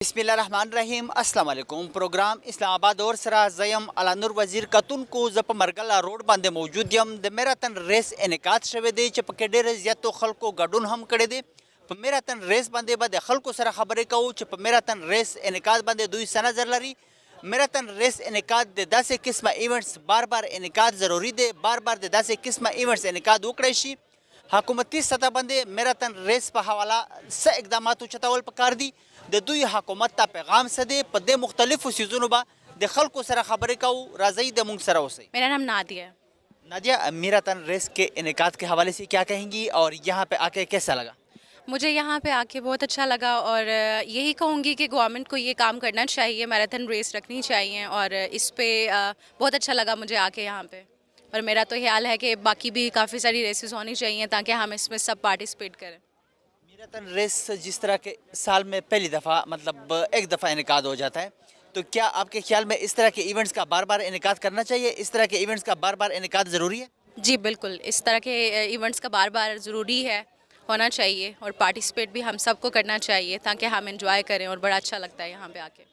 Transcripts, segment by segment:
بسم اللہ الرحمن الرحیم السلام علیکم پروگرام اسلام آباد اور سرا زیم علانور وزیر کتون کو زپ مرګلا روډ باندې موجود یم د میراتن ریس انعقاد شوی دی چې پکې ډېر زیاتو خلکو ګډون هم کړی دی په میراتن ریس باندې به د خلکو سره خبرې کوو چې په میراتن ریس انعقاد باندې دوی څه نظر لري میراتن ریس انعقاد د داسې قسمه ایونټس بار بار انعقاد ضروری دی بار بار د داسې قسمه ایونټس انعقاد وکړی شي حکومتي سطح باندې میراتن ریس په حواله څه اقدامات اوچتول پکار دي د دوی حکومت ته پیغام څه دی په دې مختلفو سیزونو به د خلکو سره خبرې کوو راځئ د موږ سره اوسئ میرا نام نادیہ ہے۔ نادیہ میراتن ریس کے انعقاد کے حوالے سے کیا کہیں گی اور یہاں پہ آ کے کیسا لگا؟ مجھے یہاں پہ آ کے بہت اچھا لگا اور یہی کہوں گی کہ گورنمنٹ کو یہ کام کرنا چاہیے، میراتھن ریس رکھنی چاہیے اور اس پہ بہت اچھا لگا مجھے آ کے یہاں پہ، اور میرا تو خیال ہے کہ باقی بھی کافی ساری ریسز ہونی چاہیے تاکہ ہم اس میں سب پارٹیسپیٹ کریں۔ میراتن ریس جس طرح کے سال میں پہلی دفعہ مطلب ایک دفعہ انعقاد ہو جاتا ہے تو کیا آپ کے خیال میں اس طرح کے ایونٹس کا بار بار انعقاد کرنا چاہیے، اس طرح کے ایونٹس کا بار بار انعقاد ضروری ہے؟ جی بالکل، اس طرح کے ایونٹس کا بار بار ضروری ہے، ہونا چاہیے اور پارٹیسپیٹ بھی ہم سب کو کرنا چاہیے تاکہ ہم انجوائے کریں اور بڑا اچھا لگتا ہے یہاں پہ آ کے۔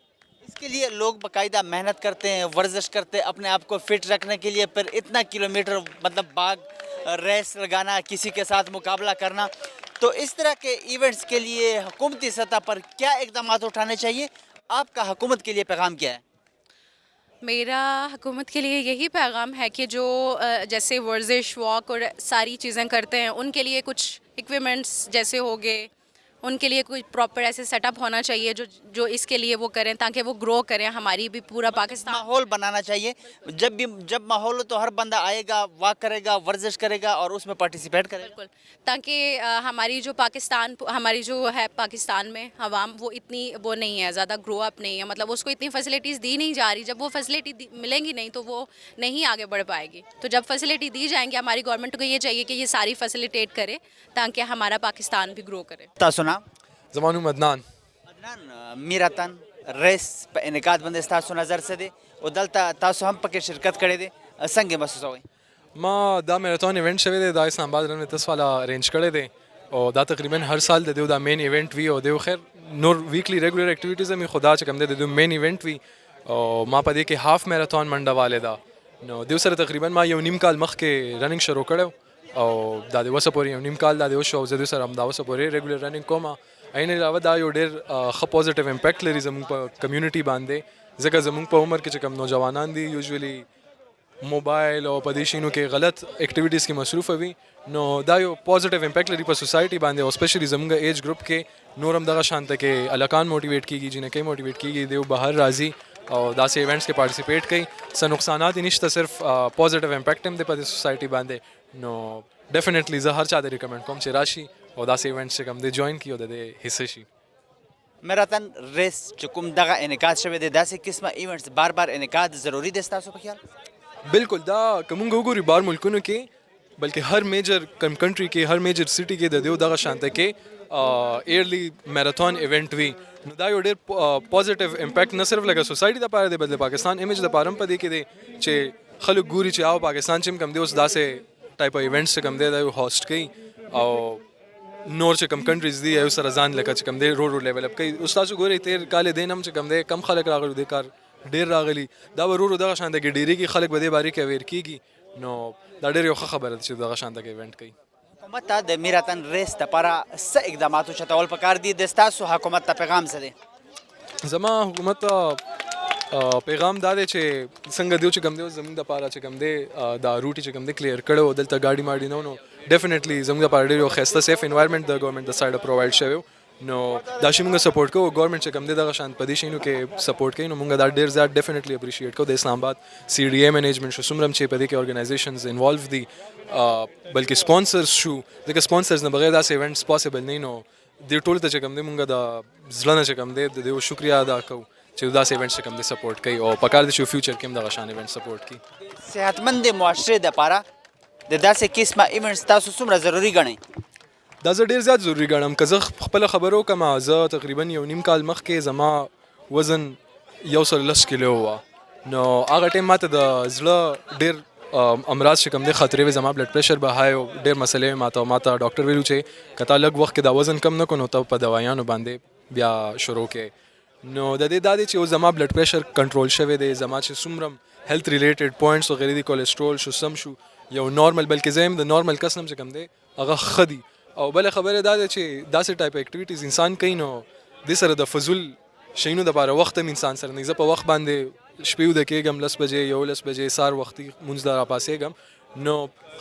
اس کے لیے لوگ باقاعدہ محنت کرتے ہیں، ورزش کرتے ہیں اپنے آپ کو فٹ رکھنے کے لیے، پھر اتنا کلومیٹر مطلب باغ ریس لگانا، کسی کے ساتھ مقابلہ کرنا، تو اس طرح کے ایونٹس کے لیے حکومتی سطح پر کیا اقدامات اٹھانے چاہیے؟ آپ کا حکومت کے لیے پیغام کیا ہے؟ میرا حکومت کے لیے یہی پیغام ہے کہ جو جیسے ورزش واک اور ساری چیزیں کرتے ہیں ان کے لیے کچھ ایکوپمنٹس جیسے ہو گئے، ان کے لیے کوئی پراپر ایسے سیٹ اپ ہونا چاہیے جو اس کے لیے وہ کریں تاکہ وہ گرو کریں، ہماری بھی پورا پاکستان ماحول بنانا چاہیے، جب ماحول ہو تو ہر بندہ آئے گا، واک کرے گا، ورزش کرے گا اور اس میں پارٹیسپیٹ کرے گا۔ بالکل، تاکہ ہماری جو ہماری جو ہے پاکستان میں عوام وہ اتنی وہ نہیں ہے، زیادہ گرو اپ نہیں ہے، مطلب اس کو اتنی فیسلٹیز دی نہیں جا رہی، جب وہ فیسلٹی ملیں گی نہیں تو وہ نہیں آگے بڑھ پائے گی، تو جب فیسلٹی دی جائیں گی ہماری گورنمنٹ کو یہ چاہیے کہ یہ ساری فیسلیٹیٹ کرے تاکہ ہمارا پاکستان بھی گرو کرے۔ تاسو نام؟ زمانو مدنان عدنان، میراتن ریس په انعقاد باندې تاسو نظر څه دی او دلته تاسو هم پکې شرکت کړی دی، څنګه محسوسوئ؟ ما دا میراتون ایونٹ شوی دی، دا اسلام آباد رن تس والا ارینج کړی دی او دا تقریبا هر سال د دیو دا مین ایونٹ وی او دیو خیر نور ویکلی ریگولر ایکټیویټیز می خدا چې کوم د دیو مین ایونٹ وی او ما پدې کې هاف میراتون منډه والے دا نو دیو سره تقریبا ما یو نیم کال مخکې رننګ شروع کړو او دا د وسه پورې یو نیم کال دا د شو زه د سره هم دا وسه پورې ریگولر رننګ کوم عین علاوه دا یو ډېر ښه پوزټیو امپیکټ لري زموږ په کمیونټي باندې، ځکه زموږ په عمر کې چې کوم نوجوانان دي یوزولي موبایل او په دې شینو کې غلط ایکټیویټیز کې مصروف وي، نو دا یو پوزټیو امپیکټ لري په سوسایټي باندې او سپیشلی زموږ ایج ګروپ کې نور هم دغه شانته کې الکان موټیویټ کیږي، جنکۍ موټیویټ کیږي، دیو بهر راځي او داسې ایونټس کې پارټیسپیټ کوي، څه نقصانات یې نشته، صرف پوزټیو امپیکټ هم دی په دې سوسایټي باندې، نو ډیفینیټلی زه هر چا ته ریکمنډ کوم چې راشي او داسې ایونټس چې کوم دی جوین کړي او د دې حصه شي۔ میراتن ریس چې کوم دغه انعقاد شوی دی داسې قسمه ایونټس بار بار انعقاد ضروری دی ستاسو په خیال؟ بالکل، دا که مونږ وګورو بار ملکونو کې بلکې هر میجر کنټري کې هر میجر سټي کې د دیو دغه شانته کې ایئرلی میراتون ایونٹ وي، نو دا یو ډېر پوزټیو امپیکټ نه صرف لکه سوسایټي دپاره دی بلکې پاکستان امیج دپاره هم په دې کې دی چې خلک ګوري چې او پاکستان چې هم کوم دی اوس داسې ټایپ ایونټس چې کوم دی دا یو هوسټ کوي او نور چې کوم کنټریز دي یو سره ځان لکه چې کوم دی رو ډیولپ کوي، اوس تاسو ګورئ تیر کال دین هم چې کوم دی کم خلک راغلي دې کار ډېر راغلي، دا به رو دغه شانته کې ډېرېږي، خلک به دې بارې کې اویر کېږي، نو دا ډېر یو ښه خبره ده چې دغه شانته کې ایونټ کوي۔ حکومت ته د میراتن ریس دپاره څه اقدامات اوچتول پکار دي؟ د ستاسو حکومت ته پیغام څه دی؟ زما حکومت ته پیغام دا دی چې څنګه دیو چې کوم دی زموږ دپاره چې کوم دی دا روټ چې کوم دی کلیر کړی او دلته ګاډي ماډي نه نو ډیفینیټلی زموږ دپاره ډېر یو ښایسته سیف انوایرمنټ د ګورنمنټ د سایډه پرووایډ شوی، نو دا شی موږ سپورټ کوو، ګورنمنټ چې کوم دی دغه شان په دې شیانو کې سپورټ کوي، نو موږ دا ډېر زیات ډیفینیټلی اپریشیټ کوو د اسلام آباد سی ډي اے منیجمنټ شو څومره چې په دې کې ارګنایزیشنز انوالو دي بلکې سپانسرز شو، ځکه سپانسرز نه بغیر داسې ایونټس پاسبل نه، نو دې ټولو ته چې کوم دی موږ د زړه نه چې کوم دی د دې شکریه ادا کوو چې داسې ایونټس چې کوم دی سپورټ کوي او پکار دی چې فیوچر کې هم دغه شان ایونټ سپورټ کوي۔ صحتمند معاشرې دپاره د داسې قسمه ایونټس تاسو څومره ضروري ګڼئ؟ دا زه ډېر زیات ضروري ګڼم، که زه خپله خبره وکړم زه تقریبا یو نیم کال مخکې زما وزن 110 کیلو وه، نو هغه ټایم ماته د زړه ډېر امراض چې کوم دی خطرې وې، زما بلډ پریشر به های او ډېر مسلې وې، ماته ډاکټر ویلو چې که تا لږ وخت کې دا وزن کم نه کړو نو ته په دوایانو باندې بیا شروع کې نو د دې دا دی چې اوس زما بلډ پریشر کنټرول شوی دی، زما چې څومره هیلث ریلیټډ پوینټس وغیرہ دي، کولیسټرول شو، سم شو، یو نارمل، بلکې زه یم د نارمل کس نه چې کوم دی هغه ښه دي. او بله خبره دا ده چې داسې ټایپ اکټیویټیز انسان کوي نو دې سره د فضول شیونو دپاره وخت هم انسان سره نه. زه په وخت باندې شپې ویده کېږم 10 بجې 11 بجې، سهار وختي مونځ ته راپاڅېږم. نو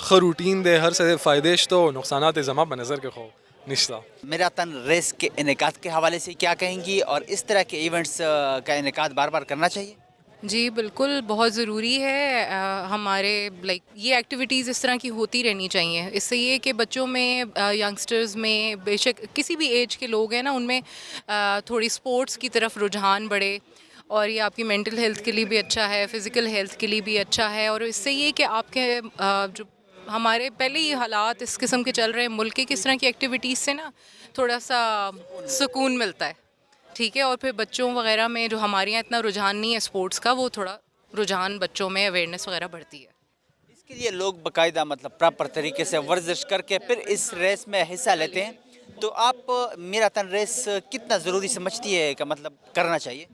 ښه روټین دی، هر څه فائدې شته، نقصانات یې زما په نظر کې خو نشته. میراتھن ریس کے انعقاد کے حوالے سے کیا کہیں گی اور اس طرح کے ایونٹس کا انعقاد بار بار کرنا چاہیے؟ جی بالکل بہت ضروری ہے. ہمارے لائک یہ ایکٹیویٹیز اس طرح کی ہوتی رہنی چاہیے. اس سے یہ کہ بچوں میں، ینگسٹرز میں، بے شک کسی بھی ایج کے لوگ ہیں نا، ان میں تھوڑی سپورٹس کی طرف رجحان بڑھے، اور یہ آپ کی مینٹل ہیلتھ کے لیے بھی اچھا ہے، فزیکل ہیلتھ کے لیے بھی اچھا ہے. اور اس سے یہ کہ آپ کے جو ہمارے پہلے ہی حالات اس قسم کے چل رہے ہیں ملک کے، کس طرح کی ایکٹیویٹیز سے نا تھوڑا سا سکون ملتا ہے، ٹھیک ہے. اور پھر بچوں وغیرہ میں جو ہمارے یہاں اتنا رجحان نہیں ہے اسپورٹس کا، وہ تھوڑا رجحان بچوں میں اویئرنیس وغیرہ بڑھتی ہے. اس کے لیے لوگ باقاعدہ مطلب پراپر طریقے سے ورزش کر کے پھر اس ریس میں حصہ لیتے ہیں. تو آپ میراتھن ریس کتنا ضروری سمجھتی ہے کہ مطلب کرنا چاہیے؟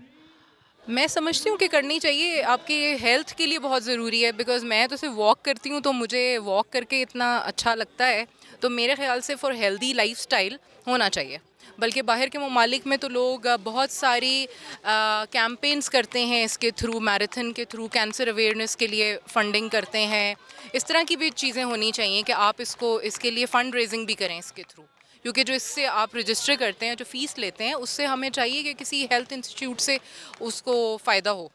میں سمجھتی ہوں کہ کرنی چاہیے، آپ کی ہیلتھ کے لیے بہت ضروری ہے. بیکاز میں تو صرف واک کرتی ہوں، تو مجھے واک کر کے اتنا اچھا لگتا ہے. تو میرے خیال سے فار ہیلدی لائف سٹائل ہونا چاہیے. بلکہ باہر کے ممالک میں تو لوگ بہت ساری کیمپینز کرتے ہیں اس کے تھرو، میراتھن کے تھرو کینسر اویئرنیس کے لیے فنڈنگ کرتے ہیں. اس طرح کی بھی چیزیں ہونی چاہیے کہ آپ اس کے لیے فنڈ ریزنگ بھی کریں اس کے تھرو. کیونکہ جو اس سے آپ رجسٹر کرتے ہیں، جو فیس لیتے ہیں، اس سے ہمیں چاہیے کہ کسی ہیلتھ انسٹیٹیوٹ سے اس کو فائدہ ہو.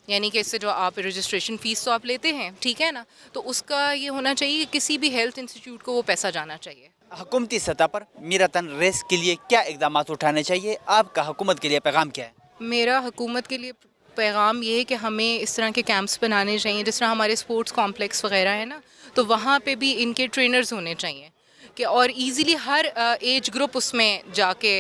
یعنی کہ اس سے جو آپ رجسٹریشن فیس تو آپ لیتے ہیں، ٹھیک ہے نا، تو اس کا یہ ہونا چاہیے کہ کسی بھی ہیلتھ انسٹیٹیوٹ کو وہ پیسہ جانا چاہیے. حکومتی سطح پر میراتھن ریس کے لیے کیا اقدامات اٹھانے چاہیے؟ آپ کا حکومت کے لیے پیغام کیا ہے؟ میرا حکومت کے لیے پیغام یہ ہے کہ ہمیں اس طرح کے کیمپس بنانے چاہیے. جس طرح ہمارے اسپورٹس کمپلیکس وغیرہ ہے نا، تو وہاں پہ بھی ان کے ٹرینرز ہونے چاہیے کہ اور ایزیلی ہر ایج گروپ اس میں جا کے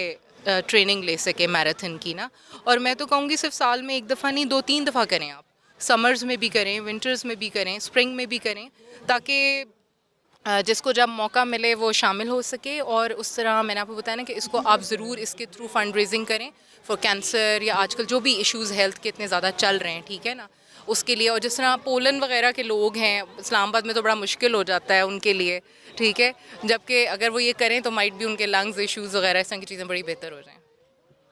ٹریننگ لے سکے میراتھن کی نا. اور میں تو کہوں گی صرف سال میں 1 دفعہ نہیں 2-3 دفعہ کریں. آپ سمرز میں بھی کریں، ونٹرز میں بھی کریں، اسپرنگ میں بھی کریں، تاکہ جس کو جب موقع ملے وہ شامل ہو سکے. اور اس طرح میں نے آپ کو بتایا نا کہ اس کو آپ ضرور اس کے تھرو فنڈ ریزنگ کریں فار کینسر، یا آج کل جو بھی ایشوز ہیلتھ کے اتنے زیادہ چل رہے ہیں، ٹھیک ہے نا، اس کے لیے. اور جس طرح پولن وغیرہ کے لوگ ہیں، اسلام آباد میں تو بڑا مشکل ہو جاتا ہے ان کے لیے، ٹھیک ہے، جبکہ اگر وہ یہ کریں تو مائٹ بھی ان کے لنگز ایشوز وغیرہ اس طرح کی چیزیں بڑی بہتر ہو جائیں.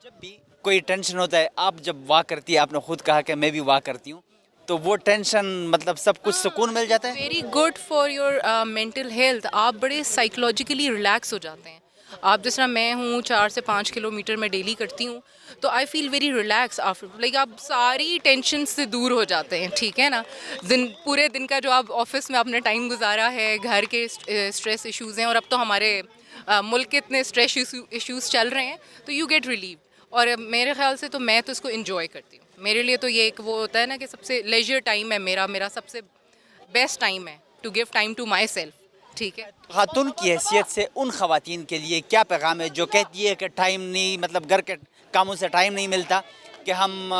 جب بھی کوئی ٹینشن ہوتا ہے، آپ جب واک کرتی ہے، آپ نے خود کہا کہ میں بھی واک کرتی ہوں، تو وہ ٹینشن مطلب سب کچھ سکون مل جاتا ہے؟ Very good for your mental health. آپ بڑے سائیکولوجیکلی ریلیکس ہو جاتے ہیں. آپ جس طرح میں ہوں 4 سے 5 کلومیٹر میں ڈیلی کرتی ہوں، تو I feel very relax after. Like آپ ساری ٹینشن سے دور ہو جاتے ہیں، ٹھیک ہے نا. پورے دن کا جو آپ آفس میں آپ نے ٹائم گزارا ہے، گھر کے اسٹریس ایشوز ہیں، اور اب تو ہمارے ملک کے اتنے اسٹریس ایشوز چل رہے ہیں، تو یو گیٹ ریلیو. اور میرے خیال سے تو میں تو اس کو انجوائے کرتی ہوں. میرے لیے تو یہ ایک وہ ہوتا ہے نا کہ سب سے لیجر ٹائم ہے میرا سب سے بیسٹ ٹائم ہے to give time to myself, ٹھیک ہے. خاتون کی حیثیت سے ان خواتین کے لیے کیا پیغام ہے جو کہتی ہے کہ ٹائم نہیں، مطلب گھر کے کاموں سے ٹائم نہیں ملتا، کہ ہم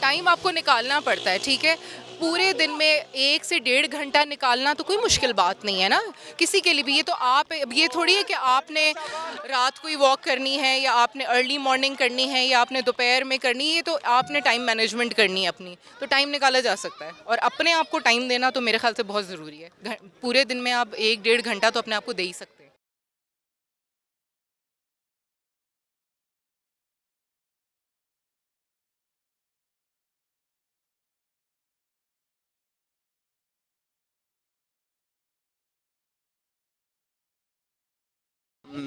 ٹائم آپ کو نکالنا پڑتا ہے، ٹھیک ہے. پورے دن میں 1 سے 1.5 گھنٹہ نکالنا تو کوئی مشکل بات نہیں ہے نا کسی کے لیے بھی. یہ تو آپ، یہ تھوڑی ہے کہ آپ نے رات کو ہی واک کرنی ہے، یا آپ نے ارلی مارننگ کرنی ہے، یا آپ نے دوپہر میں کرنی ہے. یہ تو آپ نے ٹائم مینجمنٹ کرنی ہے اپنی، تو ٹائم نکالا جا سکتا ہے. اور اپنے آپ کو ٹائم دینا تو میرے خیال سے بہت ضروری ہے. پورے دن میں آپ 1-1.5 گھنٹہ تو اپنے آپ کو دے ہی سکتے ہیں.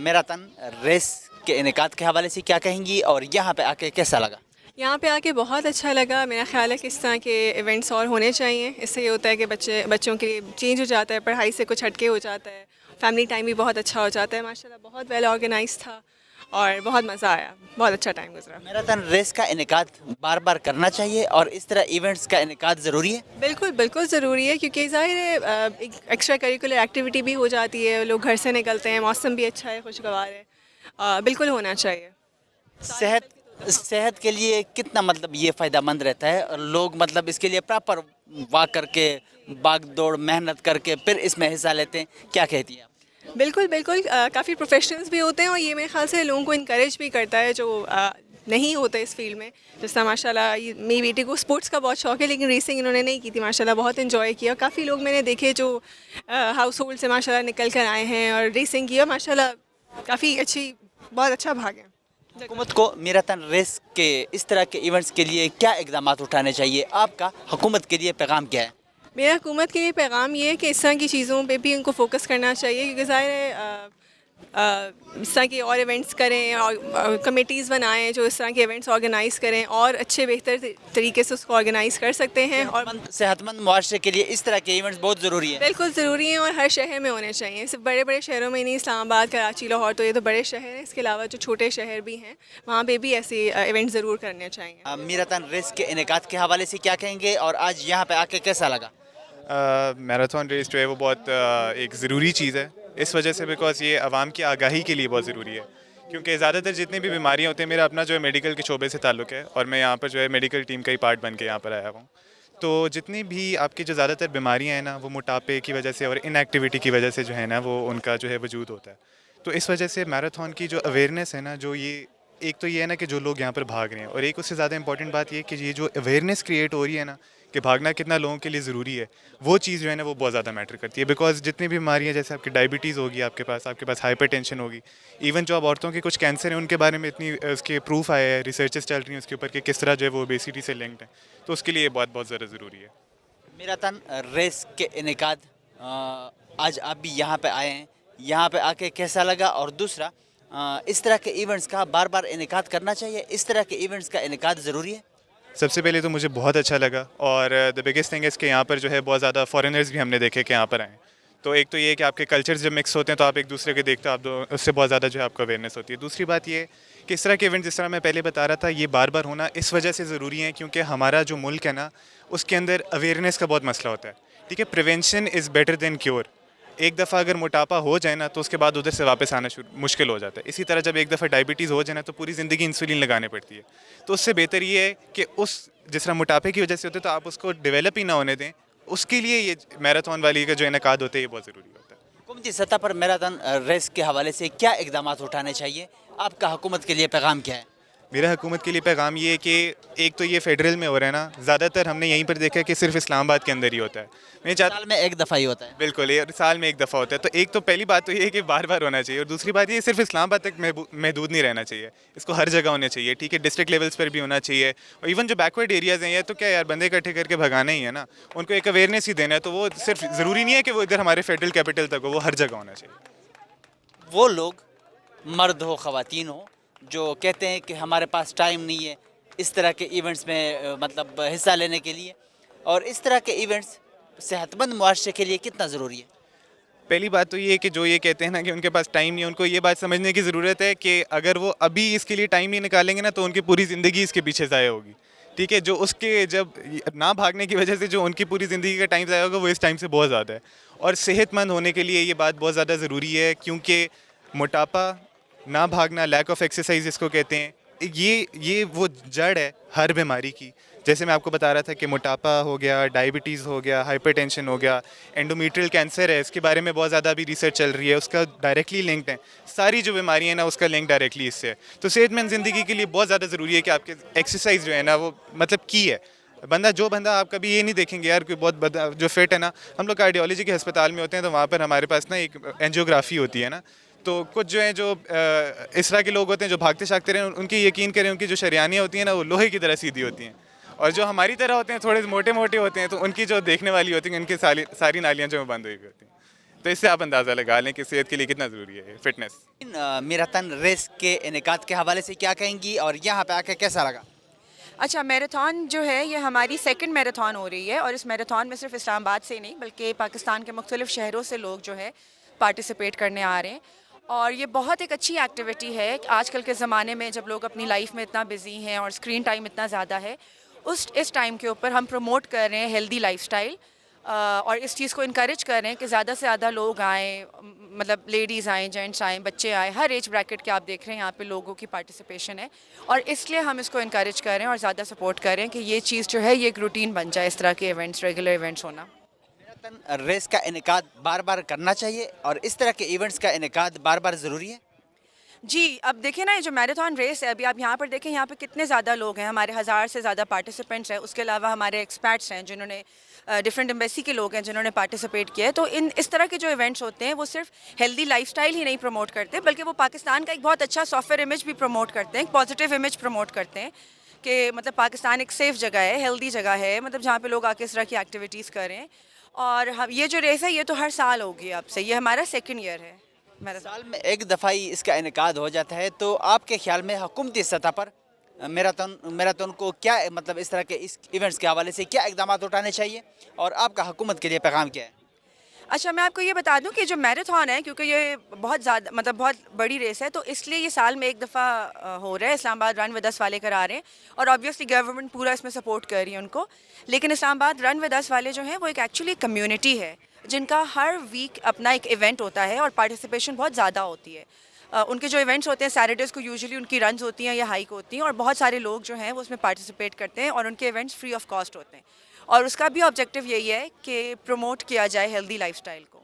میراتھن ریس کے انعقاد کے حوالے سے کیا کہیں گی، اور یہاں پہ آ کے کیسا لگا؟ یہاں پہ آ کے بہت اچھا لگا. میرا خیال ہے کہ اس طرح کے ایونٹس اور ہونے چاہیے. اس سے یہ ہوتا ہے کہ بچوں کے لیے چینج ہو جاتا ہے، پڑھائی سے کچھ ہٹ کے ہو جاتا ہے، فیملی ٹائم بھی بہت اچھا ہو جاتا ہے. ماشاءاللہ بہت ویل آرگنائز تھا اور بہت مزہ آیا، بہت اچھا ٹائم گزرا. میراتھن ریس کا انعقاد بار بار کرنا چاہیے، اور اس طرح ایونٹس کا انعقاد ضروری ہے؟ بالکل بالکل ضروری ہے، کیونکہ ظاہر ہے ایک ایکسٹرا کریکولر ایکٹیویٹی بھی ہو جاتی ہے. لوگ گھر سے نکلتے ہیں، موسم بھی اچھا ہے، خوشگوار ہے. بالکل ہونا چاہیے. صحت کے لیے کتنا مطلب یہ فائدہ مند رہتا ہے، اور لوگ مطلب اس کے لیے پراپر واک کر کے، باغ دوڑ محنت کر کے پھر اس میں حصہ لیتے ہیں، کیا کہتی ہیں آپ؟ بالکل بالکل کافی پروفیشنلز بھی ہوتے ہیں، اور یہ میرے خیال سے لوگوں کو انکریج بھی کرتا ہے جو نہیں ہوتا اس فیلڈ میں. جس طرح ماشاء اللہ میری بیٹی کو اسپورٹس کا بہت شوق ہے لیکن ریسنگ انہوں نے نہیں کی تھی, ماشاء اللہ بہت انجوائے کیا. کافی لوگ میں نے دیکھے جو ہاؤس ہولڈ سے ماشاء اللہ نکل کر آئے ہیں اور ریسنگ کی, اور ماشاء اللہ کافی اچھی, بہت اچھا بھاگ ہے. حکومت کو میراتھن ریس کے اس طرح کے ایونٹس کے لیے کیا اقدامات اٹھانے چاہیے؟ آپ کا حکومت کے لیے پیغام کیا ہے؟ میرا حکومت کے لیے پیغام یہ ہے کہ اس طرح کی چیزوں پہ بھی ان کو فوکس کرنا چاہیے, کیونکہ ظاہر ہے اس طرح کے اور ایونٹس کریں اور کمیٹیز بنائیں جو اس طرح کے ایونٹس آرگنائز کریں, اور اچھے بہتر طریقے سے اس کو آرگنائز کر سکتے ہیں. اور صحت مند معاشرے کے لیے اس طرح کے ایونٹس بہت ضروری ہیں. بالکل ضروری ہیں, اور ہر شہر میں ہونے چاہیے, صرف بڑے بڑے شہروں میں نہیں, اسلام آباد, کراچی, لاہور, تو یہ تو بڑے شہر ہیں. اس کے علاوہ جو چھوٹے شہر بھی ہیں وہاں پہ بھی ایسے ایونٹ ضرور کرنے چاہیے. میراتھن ریس کے انعقاد کے حوالے سے کیا کہیں گے, اور آج یہاں پہ آ کے کیسا لگا؟ میراتھن ریس جو ہے وہ بہت ایک ضروری چیز ہے اس وجہ سے, بیکاز یہ عوام کی آگاہی کے لیے بہت ضروری ہے. کیونکہ زیادہ تر جتنی بھی بیماریاں ہوتی ہیں, میرا اپنا جو ہے میڈیکل کے شعبے سے تعلق ہے اور میں یہاں پر جو ہے میڈیکل ٹیم کا ہی پارٹ بن کے یہاں پر آیا ہوں. تو جتنی بھی آپ کی جو زیادہ تر بیماریاں ہیں نا, وہ موٹاپے کی وجہ سے اور ان ایکٹیویٹی کی وجہ سے جو ہے نا وہ ان کا جو ہے وجود ہوتا ہے. تو اس وجہ سے میراتھن کی جو اویئرنیس ہے نا, جو یہ ایک تو یہ ہے نا کہ جو لوگ یہاں پر بھاگ رہے ہیں, اور ایک اس سے زیادہ امپورٹنٹ بات یہ کہ یہ جو اویئرنیس کریٹ ہو رہی ہے نا کہ بھاگنا کتنا لوگوں کے لیے ضروری ہے, وہ چیز جو ہے نا وہ بہت زیادہ میٹر کرتی ہے. بیکاز جتنی بھی بیماریاں, جیسے آپ کی ڈائبٹیز ہوگی, آپ کے پاس ہائپر ٹینشن ہوگی, ایون جو اب عورتوں کے کچھ کینسر ہیں ان کے بارے میں اتنی اس کے پروف آئے ہیں, ریسرچز چل رہی ہیں اس کے اوپر کہ کس طرح جو ہے وہ اوبیسٹی سے لنکڈ ہیں. تو اس کے لیے یہ بہت زیادہ ضروری ہے. میراتھن ریس کے انعقاد آج آپ بھی یہاں پہ آئے ہیں, یہاں پہ آ کے کیسا لگا؟ اور دوسرا, اس طرح کے ایونٹس کا بار بار انعقاد کرنا چاہیے, اس طرح کے ایونٹس کا انعقاد ضروری ہے؟ سب سے پہلے تو مجھے بہت اچھا لگا, اور دا بگیسٹ تھنگ اس کے یہاں پر جو ہے بہت زیادہ فارینرز بھی ہم نے دیکھے کہ یہاں پر آئیں. تو ایک تو یہ کہ آپ کے کلچرز جب مکس ہوتے ہیں تو آپ ایک دوسرے کے دیکھتے ہیں, آپ اس سے بہت زیادہ جو ہے آپ کو اویئرنیس ہوتی ہے. دوسری بات یہ کہ اس طرح کے ایونٹ جس طرح میں پہلے بتا رہا تھا, یہ بار بار ہونا اس وجہ سے ضروری ہے کیونکہ ہمارا جو ملک ہے نا اس کے اندر اویئرنیس کا بہت مسئلہ ہوتا ہے. ٹھیک ہے, prevention is better than cure. ایک دفعہ اگر موٹاپا ہو جائے نا تو اس کے بعد ادھر سے واپس آنا مشکل ہو جاتا ہے. اسی طرح جب ایک دفعہ ڈائبٹیز ہو جائے نا تو پوری زندگی انسولین لگانے پڑتی ہے. تو اس سے بہتر یہ ہے کہ جس طرح موٹاپے کی وجہ سے ہوتے ہے تو آپ اس کو ڈیولپ ہی نہ ہونے دیں. اس کے لیے یہ میراتھن والی کا جو انعقاد ہوتا ہے یہ بہت ضروری ہوتا ہے. حکومتی سطح پر میراتھن ریس کے حوالے سے کیا اقدامات اٹھانے چاہیے؟ آپ کا حکومت کے لیے پیغام کیا ہے؟ میرا حکومت کے لیے پیغام یہ ہے کہ ایک تو یہ فیڈرل میں ہو رہا ہے نا, زیادہ تر ہم نے یہیں پر دیکھا ہے کہ صرف اسلام آباد کے اندر ہی ہوتا ہے. میں چاہتا سال میں ایک دفعہ ہی ہوتا ہے. بالکل, یہ سال میں ایک دفعہ ہوتا ہے. تو ایک تو پہلی بات تو یہ ہے کہ بار بار ہونا چاہیے, اور دوسری بات یہ صرف اسلام آباد تک محدود نہیں رہنا چاہیے, اس کو ہر جگہ ہونا چاہیے. ٹھیک ہے, ڈسٹرکٹ لیولس پر بھی ہونا چاہیے, اور ایون جو بیکورڈ ایریاز ہیں یہ تو کیا یار بندے اکٹھے کر کے بھگانا ہی ہے نا, ان کو ایک اویئرنیس ہی دینا ہے. تو وہ صرف ضروری نہیں ہے کہ وہ ادھر ہمارے فیڈرل کیپٹل تک ہو, وہ ہر جگہ ہونا چاہیے. وہ لوگ, مرد ہو خواتین ہو, جو کہتے ہیں کہ ہمارے پاس ٹائم نہیں ہے اس طرح کے ایونٹس میں مطلب حصہ لینے کے لیے, اور اس طرح کے ایونٹس صحت مند معاشرے کے لیے کتنا ضروری ہے؟ پہلی بات تو یہ ہے کہ جو یہ کہتے ہیں نا کہ ان کے پاس ٹائم نہیں ہے, ان کو یہ بات سمجھنے کی ضرورت ہے کہ اگر وہ ابھی اس کے لیے ٹائم نہیں نکالیں گے نا تو ان کی پوری زندگی اس کے پیچھے ضائع ہوگی. ٹھیک ہے, جو اس کے جب نہ بھاگنے کی وجہ سے جو ان کی پوری زندگی کا ٹائم ضائع ہوگا وہ اس ٹائم سے بہت زیادہ ہے. اور صحت مند ہونے کے لیے یہ بات بہت زیادہ ضروری ہے, کیونکہ موٹاپا, نہ بھاگنا, لیک آف ایکسرسائز اس کو کہتے ہیں, یہ وہ جڑ ہے ہر بیماری کی. جیسے میں آپ کو بتا رہا تھا کہ موٹاپا ہو گیا, ڈائبٹیز ہو گیا, ہائپر ٹینشن ہو گیا, انڈومیٹریل کینسر ہے, اس کے بارے میں بہت زیادہ ابھی ریسرچ چل رہی ہے, اس کا ڈائریکٹلی لنکڈ ہے. ساری جو بیماریاں ہیں نا اس کا لنک ڈائریکٹلی اس سے ہے. تو صحت مند زندگی کے لیے بہت زیادہ ضروری ہے کہ آپ کے ایکسرسائز جو ہے نا وہ مطلب کی ہے. جو بندہ آپ کبھی یہ نہیں دیکھیں گے یار کوئی بہت جو فٹ ہے نا, ہم لوگ کارڈیالوجی کے ہسپتال میں ہوتے ہیں تو وہاں پر ہمارے پاس نا ایک اینجیوگرافی ہوتی ہے نا, تو کچھ جو ہیں جو اس طرح کے لوگ ہوتے ہیں جو بھاگتے شاگتے رہے, ان کی یقین کریں ان کی جو شریانیاں ہوتی ہیں نا وہ لوہے کی طرح سیدھی ہوتی ہیں, اور جو ہماری طرح ہوتے ہیں تھوڑے موٹے موٹے ہوتے ہیں تو ان کی جو دیکھنے والی ہوتی ہیں ان کی ساری نالیاں جو بند ہوئی ہوتی ہیں. تو اس سے آپ اندازہ لگا لیں کہ صحت کے لیے کتنا ضروری ہے فٹنس. میراتھن ریس کے انعقاد کے حوالے سے کیا کہیں گی, اور یہاں پہ آ کے کیسا لگا؟ اچھا, میراتھن جو ہے یہ ہماری سیکنڈ میراتھن ہو رہی ہے, اور اس میراتھن میں صرف اسلام آباد سے نہیں بلکہ پاکستان کے مختلف شہروں سے لوگ جو ہے پارٹیسپیٹ کرنے آ رہے ہیں. اور یہ بہت ایک اچھی ایکٹیویٹی ہے. آج کل کے زمانے میں جب لوگ اپنی لائف میں اتنا بزی ہیں اور اسکرین ٹائم اتنا زیادہ ہے, اس ٹائم کے اوپر ہم پروموٹ کر رہے ہیں ہیلدی لائف سٹائل, اور اس چیز کو انکریج کر رہے ہیں کہ زیادہ سے زیادہ لوگ آئیں, مطلب لیڈیز آئیں, جینٹس آئیں, بچے آئیں, ہر ایج بریکٹ کے آپ دیکھ رہے ہیں یہاں پہ لوگوں کی پارٹیسپیشن ہے. اور اس لیے ہم اس کو انکریج کر رہے ہیں اور زیادہ سپورٹ کر رہے ہیں کہ یہ چیز جو ہے یہ ایک روٹین بن جائے, اس طرح کے ایونٹس, ریگولر ایونٹس ہونا. میراتھن ریس کا انعقاد بار بار کرنا چاہیے, اور اس طرح کے ایونٹس کا انعقاد بار بار ضروری ہے. جی اب دیکھیں نا یہ جو میراتھن ریس ہے ابھی آپ یہاں پر دیکھیں یہاں پہ کتنے زیادہ لوگ ہیں, ہمارے 1000 سے زیادہ پارٹیسپینٹس ہیں. اس کے علاوہ ہمارے ایکسپیرٹس ہیں جنہوں نے ڈفرینٹ ایمبیسی کے لوگ ہیں جنہوں نے پارٹیسپیٹ کیا ہے. تو اس طرح کے جو ایونٹس ہوتے ہیں وہ صرف ہیلدی لائف سٹائل ہی نہیں پروموٹ کرتے بلکہ وہ پاکستان کا ایک بہت اچھا سافٹ ویئر امیج بھی پروموٹ کرتے ہیں, ایک پازیٹیو امیج پروموٹ کرتے ہیں کہ مطلب پاکستان ایک سیف جگہ ہے, ہیلدی جگہ ہے, مطلب جہاں پہ لوگ آ کے اس طرح کی ایکٹیویٹیز کریں. اور یہ جو ریس ہے یہ تو ہر سال ہوگی اب سے, یہ ہمارا 2nd ایئر ہے. سال میں ایک دفعہ ہی اس کا انعقاد ہو جاتا ہے, تو آپ کے خیال میں حکومتی سطح پر میراتھن کو کیا مطلب اس طرح کے اس ایونٹس کے حوالے سے کیا اقدامات اٹھانے چاہیے, اور آپ کا حکومت کے لیے پیغام کیا ہے؟ اچھا میں آپ کو یہ بتا دوں کہ جو میراتھن ہے کیونکہ یہ بہت زیادہ مطلب بہت بڑی ریس ہے تو اس لیے یہ سال میں ایک دفعہ ہو رہا ہے. اسلام آباد رن ود اس والے کرا رہے ہیں اور آبویسلی گورنمنٹ پورا اس میں سپورٹ کر رہی ہے ان کو. لیکن اسلام آباد رن ود اس والے جو ہیں وہ ایک ایکچولی کمیونٹی ہے جن کا ہر ویک اپنا ایک ایونٹ ہوتا ہے اور پارٹیسپیشن بہت زیادہ ہوتی ہے. ان کے جو ایونٹس ہوتے ہیں سیٹرڈیز کو یوزلی ان کی رنز ہوتی ہیں یا ہائیک ہوتی ہیں اور بہت سارے لوگ جو ہیں وہ اس میں پارٹیسپیٹ کرتے ہیں اور ان کے ایونٹس فری آف کاسٹ ہوتے ہیں. اور اس کا بھی آبجیکٹیو یہی ہے کہ پروموٹ کیا جائے ہیلدی لائف سٹائل کو.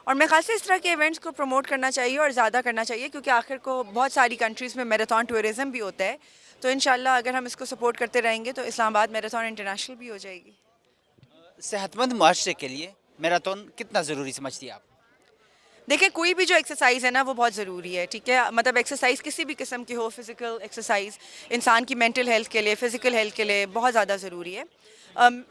اور میرے خیال سے اس طرح کے ایونٹس کو پروموٹ کرنا چاہیے اور زیادہ کرنا چاہیے کیونکہ آخر کو بہت ساری کنٹریز میں میراتھن ٹورزم بھی ہوتا ہے. تو انشاءاللہ اگر ہم اس کو سپورٹ کرتے رہیں گے تو اسلام آباد میراتھن انٹرنیشنل بھی ہو جائے گی. صحت مند معاشرے کے لیے میراتھن کتنا ضروری سمجھتی ہیں آپ؟ دیکھیں کوئی بھی جو ایکسرسائز ہے نا وہ بہت ضروری ہے, ٹھیک ہے, مطلب ایکسرسائز کسی بھی قسم کی ہو, فزیکل ایکسرسائز انسان کی مینٹل ہیلتھ کے لیے, فزیکل ہیلتھ کے لیے بہت زیادہ ضروری ہے.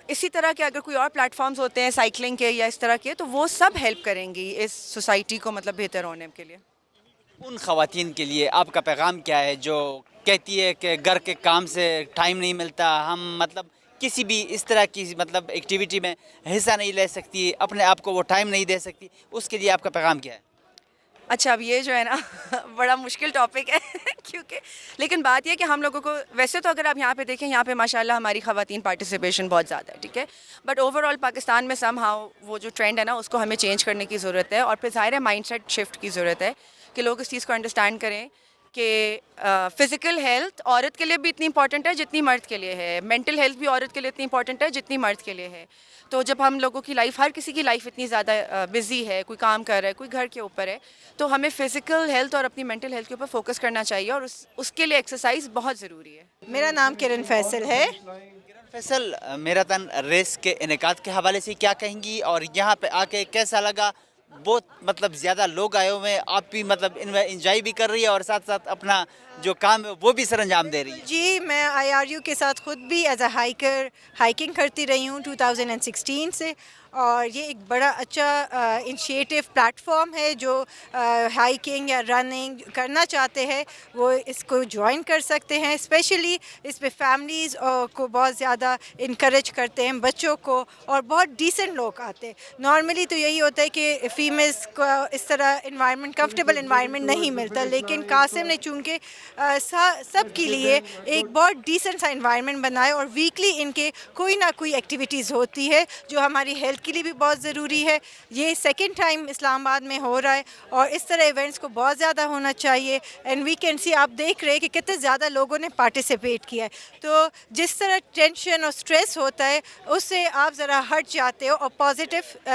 اسی طرح کے اگر کوئی اور پلیٹ فارمز ہوتے ہیں سائیکلنگ کے یا اس طرح کے تو وہ سب ہیلپ کریں گی اس سوسائٹی کو مطلب بہتر ہونے کے لیے. ان خواتین کے لیے آپ کا پیغام کیا ہے جو کہتی ہے کہ گھر کے کام سے ٹائم نہیں ملتا, ہم مطلب کسی بھی اس طرح کی مطلب ایکٹیویٹی میں حصہ نہیں لے سکتی, اپنے آپ کو وہ ٹائم نہیں دے سکتی, اس کے لیے آپ کا پیغام کیا ہے؟ اچھا اب یہ جو ہے نا بڑا مشکل ٹاپک ہے کیونکہ لیکن بات یہ کہ ہم لوگوں کو ویسے تو اگر آپ یہاں پہ دیکھیں یہاں پہ ماشاءاللہ ہماری خواتین پارٹیسپیشن بہت زیادہ ہے, ٹھیک ہے, بٹ اوور آل پاکستان میں سم ہاؤ وہ جو ٹرینڈ ہے نا اس کو ہمیں چینج کرنے کی ضرورت ہے. اور پھر ظاہر ہے مائنڈ سیٹ شفٹ کی ضرورت ہے کہ لوگ اس چیز کو انڈرسٹینڈ کریں کہ فزیکل ہیلتھ عورت کے لیے بھی اتنی امپورٹنٹ ہے جتنی مرد کے لیے ہے, مینٹل ہیلتھ بھی عورت کے لیے اتنی امپورٹنٹ ہے جتنی مرد کے لیے ہے. تو جب ہم لوگوں کی لائف, ہر کسی کی لائف اتنی زیادہ بزی ہے, کوئی کام کر رہا ہے, کوئی گھر کے اوپر ہے, تو ہمیں فزیکل ہیلتھ اور اپنی مینٹل ہیلتھ کے اوپر فوکس کرنا چاہیے اور اس کے لیے ایکسرسائز بہت ضروری ہے. میرا نام کرن فیصل ہے. فیصل, میراتھن ریس کے انعقاد کے حوالے سے کیا کہیں گی, اور یہاں پہ آ کے کیسا لگا؟ بہت مطلب زیادہ لوگ آئے ہوئے ہیں, آپ بھی مطلب ان میں انجوائے بھی کر رہی ہے اور ساتھ ساتھ اپنا جو کام ہے وہ بھی سر انجام دے رہی ہے. جی میں IRU کے ساتھ خود بھی ایز اے ہائیکنگ کرتی رہی ہوں 2016 سے, اور یہ ایک بڑا اچھا انیشیٹو پلیٹ فارم ہے. جو ہائیکنگ یا رننگ کرنا چاہتے ہیں وہ اس کو جوائن کر سکتے ہیں. اسپیشلی اس پہ فیملیز کو بہت زیادہ انکریج کرتے ہیں, بچوں کو, اور بہت ڈیسنٹ لوگ آتے ہیں. نارملی تو یہی ہوتا ہے کہ فیمیلز کو اس طرح انوائرمنٹ, کمفرٹیبل انوائرمنٹ نہیں ملتا, لیکن قاسم نے چونکہ سب کے لیے ایک بہت ڈیسنٹ سا انوائرمنٹ بنائے اور ویکلی ان کے کوئی نہ کوئی ایکٹیویٹیز ہوتی ہے جو ہماری ہیلتھ کے لیے بھی بہت ضروری ہے. یہ 2nd ٹائم اسلام آباد میں ہو رہا ہے اور اس طرح ایونٹس کو بہت زیادہ ہونا چاہیے. اینڈ وی کین سی, آپ دیکھ رہے ہیں کہ کتنے زیادہ لوگوں نے پارٹیسپیٹ کیا ہے. تو جس طرح ٹینشن اور اسٹریس ہوتا ہے اس سے آپ ذرا ہٹ جاتے ہو اور پازیٹیو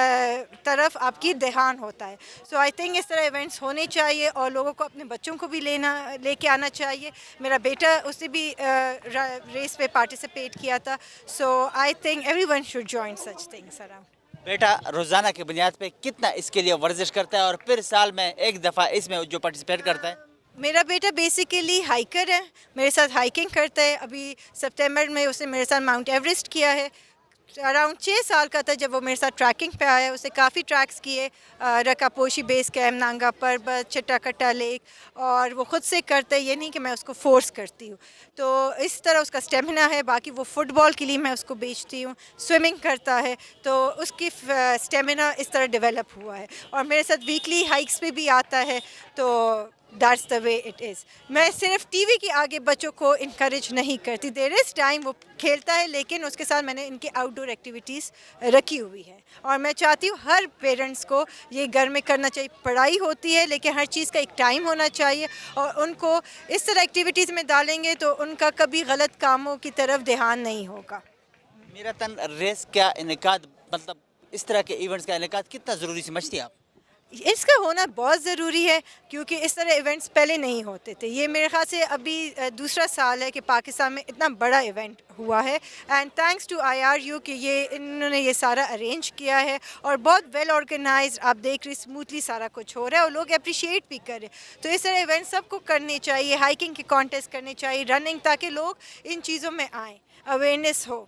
طرف آپ کی دھیان ہوتا ہے. سو آئی تھنک اس طرح ایونٹس ہونے چاہیے اور لوگوں کو اپنے بچوں کو بھی لے کے آنا چاہیے. میرا بیٹا اس نے بھی ریس پہ پارٹیسپیٹ کیا تھا. So I think every one should join such things around. بیٹا روزانہ کی بنیاد پہ کتنا اس کے لیے ورزش کرتا ہے, اور پھر سال میں ایک دفعہ اس میں جو پارٹیسپیٹ کرتا ہے؟ میرا بیٹا بیسیکلی ہائیکر ہے, میرے ساتھ ہائیکنگ کرتا ہے. ابھی سپٹمبر میں اس نے میرے ساتھ ماؤنٹ ایوریسٹ کیا ہے. اراؤنڈ 6 سال کا تھا جب وہ میرے ساتھ ٹریکنگ پہ آیا. اسے کافی ٹریکس کیے, رکا پوشی بیس کیمپ, نانگا پربت, چٹا کٹا لیک, اور وہ خود سے کرتا ہے, یہ نہیں کہ میں اس کو فورس کرتی ہوں. تو اس طرح اس کا اسٹیمنا ہے. باقی وہ فٹ بال کے لیے میں اس کو بیچتی ہوں, سوئمنگ کرتا ہے, تو اس کی اسٹیمنا اس طرح ڈیولپ ہوا ہے. اور میرے ساتھ ویکلی ہائیکس پہ بھی آتا ہے. تو that's the way it is. میں صرف ٹی وی کے آگے بچوں کو انکریج نہیں کرتی. دیر از ٹائم وہ کھیلتا ہے, لیکن اس کے ساتھ میں نے ان کی آؤٹ ڈور ایکٹیویٹیز رکھی ہوئی ہے. اور میں چاہتی ہوں ہر پیرنٹس کو یہ گھر میں کرنا چاہیے. پڑھائی ہوتی ہے لیکن ہر چیز کا ایک ٹائم ہونا چاہیے, اور ان کو اس طرح ایکٹیویٹیز میں ڈالیں گے تو ان کا کبھی غلط کاموں کی طرف دھیان نہیں ہوگا. میراتھن ریس کا انعقاد, مطلب اس طرح کے ایونٹس کا انعقاد کتنا ضروری سمجھتی ہیں آپ؟ اس کا ہونا بہت ضروری ہے کیونکہ اس طرح ایونٹس پہلے نہیں ہوتے تھے. یہ میرے خیال سے ابھی دوسرا سال ہے کہ پاکستان میں اتنا بڑا ایونٹ ہوا ہے اینڈ تھینکس ٹو IRU کہ انہوں نے یہ سارا ارینج کیا ہے اور بہت ویل آرگنائزڈ آپ دیکھ رہے اسموتھلی سارا کچھ ہو رہا ہے اور لوگ اپریشیٹ بھی کر رہے ہیں. تو اس طرح ایونٹ سب کو کرنے چاہیے, ہائکنگ کے کانٹیسٹ کرنے چاہیے, رننگ, تاکہ لوگ ان چیزوں میں آئیں, اویئرنیس ہو.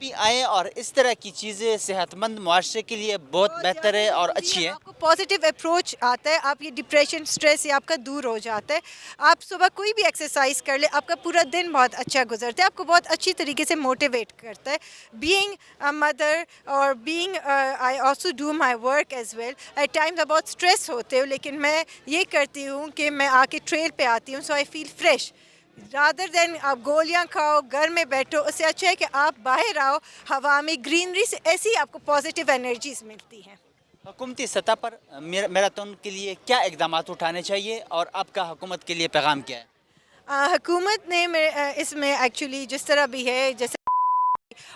بھی آئیں اور اس طرح کی چیزیں صحت مند معاشرے کے لیے بہت بہتر ہے اور اچھی ہے. آپ کو پازیٹیو اپروچ آتا ہے, آپ یہ ڈپریشن اسٹریس یہ آپ کا دور ہو جاتا ہے. آپ صبح کوئی بھی ایکسرسائز کر لیں, آپ کا پورا دن بہت اچھا گزرتا ہے, آپ کو بہت اچھی طریقے سے موٹیویٹ کرتا ہے. بینگ اے مدر اور being I also do my work as well, at times بہت اسٹریس ہوتے ہو, لیکن میں یہ کرتی ہوں کہ میں آ کے ٹریل پہ آتی ہوں, سو آئی فیل فریش. رادر دین آپ گولیاں کھاؤ, گھر میں بیٹھو, اس سے اچھا ہے کہ آپ باہر آؤ, ہوا میں, گرینری سے, ایسی آپ کو پازیٹیو انرجیز ملتی ہیں. حکومتی سطح پر میراتھن کے لیے کیا اقدامات اٹھانے چاہیے اور آپ کا حکومت کے لیے پیغام کیا ہے؟ حکومت نے اس میں ایکچولی جس طرح بھی ہے, جیسے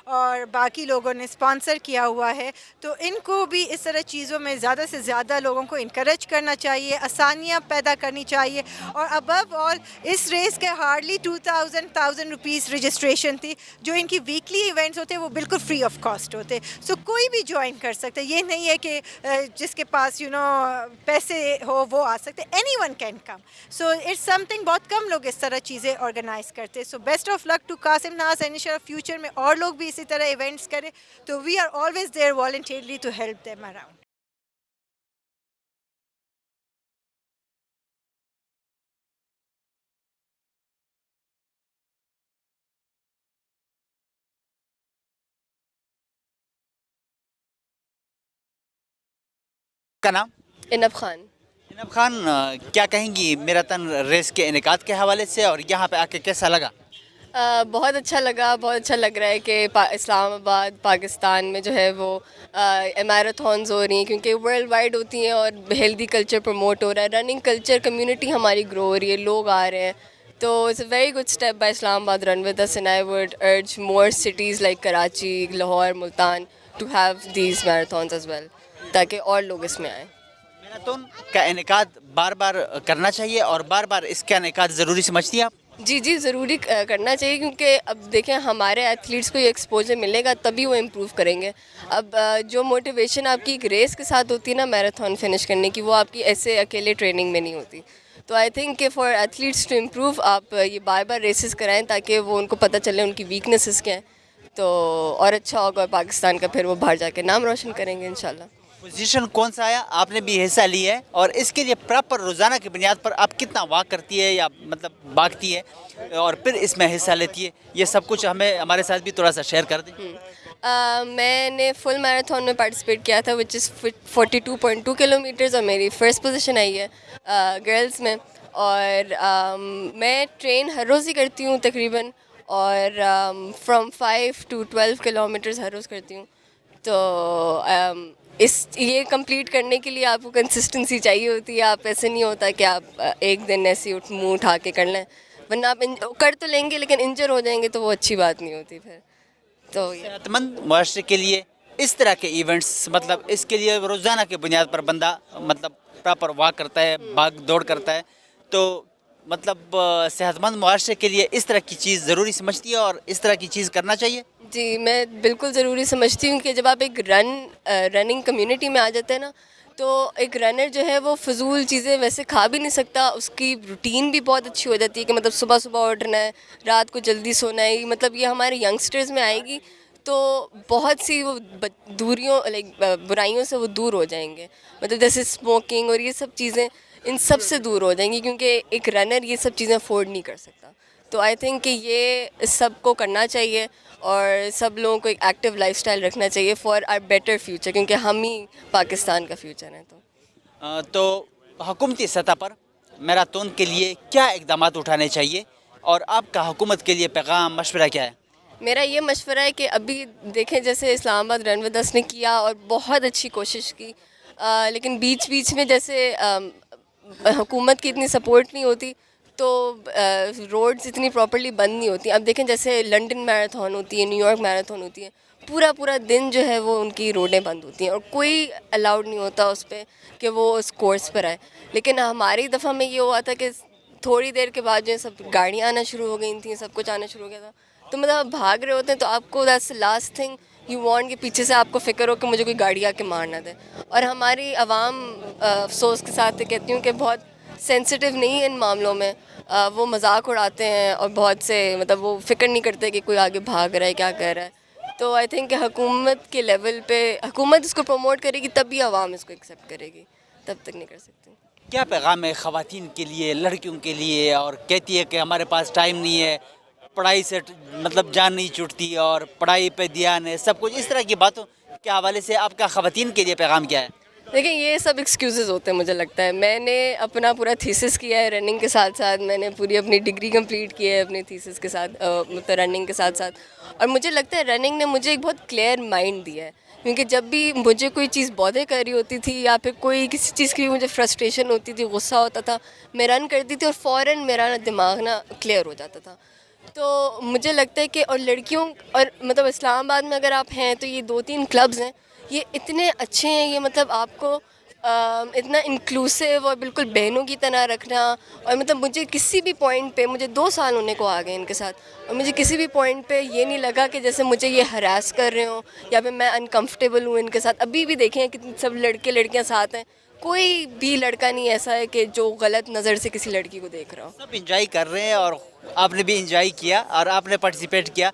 اور باقی لوگوں نے اسپانسر کیا ہوا ہے, تو ان کو بھی اس طرح چیزوں میں زیادہ سے زیادہ لوگوں کو انکریج کرنا چاہیے, آسانیاں پیدا کرنی چاہیے. اور ابو آل اس ریس کے ہارڈلی 2000 روپیز رجسٹریشن تھی. جو ان کی ویکلی ایونٹس ہوتے ہیں وہ بالکل فری آف کاسٹ ہوتے, سو کوئی بھی جوائن کر سکتا ہے. یہ نہیں ہے کہ جس کے پاس پیسے ہو وہ آ سکتے, anyone can come. So it's something, بہت کم لوگ اس طرح چیزیں آرگنائز کرتے. So best of luck to Qasim Naz, and انشاءاللہ فیوچر میں اور لوگ بھی اسی طرح ایونٹس کریں, تو we are always there voluntarily to help them around. کا نام؟ انب خان. انب خان, کیا کہیں گی میراتھن ریس کے انعقاد کے حوالے سے, اور یہاں پہ آ کے کیسا لگا؟ بہت اچھا لگا, بہت اچھا لگ رہا ہے کہ اسلام آباد پاکستان میں جو ہے وہ میراتھونز ہو رہی ہیں, کیونکہ ورلڈ وائڈ ہوتی ہیں اور ہیلدی کلچر پروموٹ ہو رہا ہے. رننگ کلچر کمیونٹی ہماری گرو ہو رہی ہے, لوگ آ رہے ہیں, تو it's a very good step by Islamabad run with us, and I would urge more cities like Karachi, Lahore, Multan to have these marathons as well, تاکہ اور لوگ اس میں آئیں. میراتھن کا انعقاد بار بار کرنا چاہیے اور بار بار اس کا انعقاد ضروری سمجھتی ہیں آپ؟ جی ضروری کرنا چاہیے, کیونکہ اب دیکھیں ہمارے ایتھلیٹس کو یہ ایکسپوجر ملے گا تبھی وہ امپروو کریں گے. اب جو موٹیویشن آپ کی ایک ریس کے ساتھ ہوتی ہے نا میراتھن فنش کرنے کی, وہ آپ کی ایسے اکیلے ٹریننگ میں نہیں ہوتی. تو آئی تھنک کہ فار ایتھلیٹس ٹو امپروو آپ یہ بار بار ریسز کرائیں, تاکہ وہ ان کو پتہ چلے ان کی ویکنیسز کیا ہیں, تو اور اچھا ہوگا پاکستان کا, پھر وہ باہر جا کے نام روشن کریں گے انشاءاللہ. پوزیشن کون سا آیا؟ آپ نے بھی حصہ لی ہے, اور اس کے لیے پراپر روزانہ کی بنیاد پر آپ کتنا واک کرتی ہے یا مطلب بھاگتی ہے اور پھر اس میں حصہ لیتی ہے, یہ سب کچھ ہمارے ساتھ بھی تھوڑا سا شیئر کر دیں. میں نے فل میراتھن میں پارٹیسپیٹ کیا تھا, وچ از 42.2 کلومیٹرز, اور میری فرسٹ پوزیشن آئی ہے گرلز میں. اور میں ٹرین ہر روز ہی کرتی ہوں تقریباً, اور فرام 5 to 12 کلومیٹرز ہر روز کرتی ہوں. تو یہ کمپلیٹ کرنے کے لیے آپ کو کنسسٹنسی چاہیے ہوتی ہے. آپ ایسے نہیں ہوتا کہ آپ ایک دن ایسے منہ اٹھا کے کر لیں, ورنہ آپ کر تو لیں گے لیکن انجر ہو جائیں گے تو وہ اچھی بات نہیں ہوتی پھر. تو صحت مند معاشرے کے لیے اس طرح کے ایونٹس, مطلب اس کے لیے روزانہ کی بنیاد پر بندہ مطلب پراپر واک کرتا ہے, بھاگ دوڑ کرتا ہے, تو مطلب صحت مند معاشرے کے لیے اس طرح کی چیز ضروری سمجھتی ہے اور اس طرح کی چیز کرنا چاہیے. جی میں بالکل ضروری سمجھتی ہوں کہ جب آپ ایک رننگ کمیونٹی میں آ جاتے ہیں نا, تو ایک رنر جو ہے وہ فضول چیزیں ویسے کھا بھی نہیں سکتا. اس کی روٹین بھی بہت اچھی ہو جاتی ہے کہ مطلب صبح اٹھنا ہے, رات کو جلدی سونا ہے. مطلب یہ ہمارے ینگسٹرز میں آئے گی تو بہت سی وہ دوریوں لائک برائیوں سے وہ دور ہو جائیں گے. مطلب جیسے اسموکنگ اور یہ سب چیزیں ان سب سے دور ہو جائیں گی, کیونکہ ایک رنر یہ سب چیزیں افورڈ نہیں کر سکتا. تو آئی تھنک کہ یہ سب کو کرنا چاہیے, اور سب لوگوں کو ایک ایکٹیو لائف سٹائل رکھنا چاہیے فار آر بیٹر فیوچر, کیونکہ ہم ہی پاکستان کا فیوچر ہے. تو حکومتی سطح پر میراتھن کے لیے کیا اقدامات اٹھانے چاہیے, اور آپ کا حکومت کے لیے پیغام, مشورہ کیا ہے؟ میرا یہ مشورہ ہے کہ ابھی دیکھیں جیسے اسلام آباد رن ود اس نے کیا اور بہت اچھی کوشش کی, لیکن بیچ میں جیسے حکومت کی اتنی سپورٹ نہیں ہوتی, تو روڈز اتنی پراپرلی بند نہیں ہوتی. اب دیکھیں جیسے لنڈن میراتھن ہوتی ہے, نیو یارک میراتھن ہوتی ہے, پورا دن جو ہے وہ ان کی روڈیں بند ہوتی ہیں اور کوئی الاؤڈ نہیں ہوتا اس پہ کہ وہ اس کورس پر آئے. لیکن ہماری دفعہ میں یہ ہوا تھا کہ تھوڑی دیر کے بعد جو ہے سب گاڑیاں آنا شروع ہو گئی تھیں, سب کچھ آنا شروع ہو گیا تھا. تو مطلب آپ بھاگ رہے ہوتے ہیں تو آپ کو that's last thing you want کہ پیچھے سے آپ کو فکر ہو کہ مجھے کوئی گاڑی آ کے مار نہ دے. اور ہماری عوام افسوس کے ساتھ کہتی ہوں کہ بہت سینسٹیو نہیں ہے ان معاملوں میں, وہ مذاق اڑاتے ہیں اور بہت سے مطلب وہ فکر نہیں کرتے کہ کوئی آگے بھاگ رہا ہے کیا کر رہا ہے. تو آئی تھنک کہ حکومت کے لیول پہ حکومت اس کو پروموٹ کرے گی تبھی عوام اس کو ایکسیپٹ کرے گی, تب تک نہیں کر سکتے. کیا پیغام ہے خواتین کے لیے, لڑکیوں کے لیے, اور کہتی ہے کہ ہمارے پاس ٹائم نہیں ہے, پڑھائی سے مطلب جان نہیں چھوٹتی اور پڑھائی پہ دھیان ہے, سب کچھ اس طرح کی باتوں کے حوالے سے آپ کا خواتین کے لیے پیغام کیا ہے؟ دیکھیں یہ سب ایکسکیوزز ہوتے ہیں مجھے لگتا ہے. میں نے اپنا پورا تھیسس کیا ہے رننگ کے ساتھ ساتھ, میں نے پوری اپنی ڈگری کمپلیٹ کی ہے اپنی تھیسس کے ساتھ مطلب رننگ کے ساتھ ساتھ. اور مجھے لگتا ہے رننگ نے مجھے ایک بہت کلیئر مائنڈ دیا ہے, کیونکہ جب بھی مجھے کوئی چیز بودھے کر رہی ہوتی تھی یا پھر کوئی کسی چیز کی مجھے فرسٹریشن ہوتی تھی, غصہ ہوتا تھا, میں رن کرتی تھی اور فوراً میرا دماغ کلیئر ہو جاتا تھا. تو مجھے لگتا ہے کہ اور لڑکیوں اور مطلب اسلام آباد میں اگر آپ ہیں تو یہ 2-3 کلبز ہیں, یہ اتنے اچھے ہیں, یہ مطلب آپ کو اتنا انکلوسیو اور بالکل بہنوں کی طرح رکھنا. اور مطلب مجھے کسی بھی پوائنٹ پہ, مجھے 2 سال ہونے کو آ گئے ان کے ساتھ, اور مجھے کسی بھی پوائنٹ پہ یہ نہیں لگا کہ جیسے مجھے یہ ہراس کر رہے ہوں یا پھر میں انکمفرٹیبل ہوں ان کے ساتھ. ابھی بھی دیکھیں کہ سب لڑکے لڑکیاں ساتھ ہیں, کوئی بھی لڑکا نہیں ایسا ہے کہ جو غلط نظر سے کسی لڑکی کو دیکھ رہا ہو. سب انجوائے کر رہے ہیں اور آپ نے بھی انجوائے کیا اور آپ نے پارٹیسپیٹ کیا.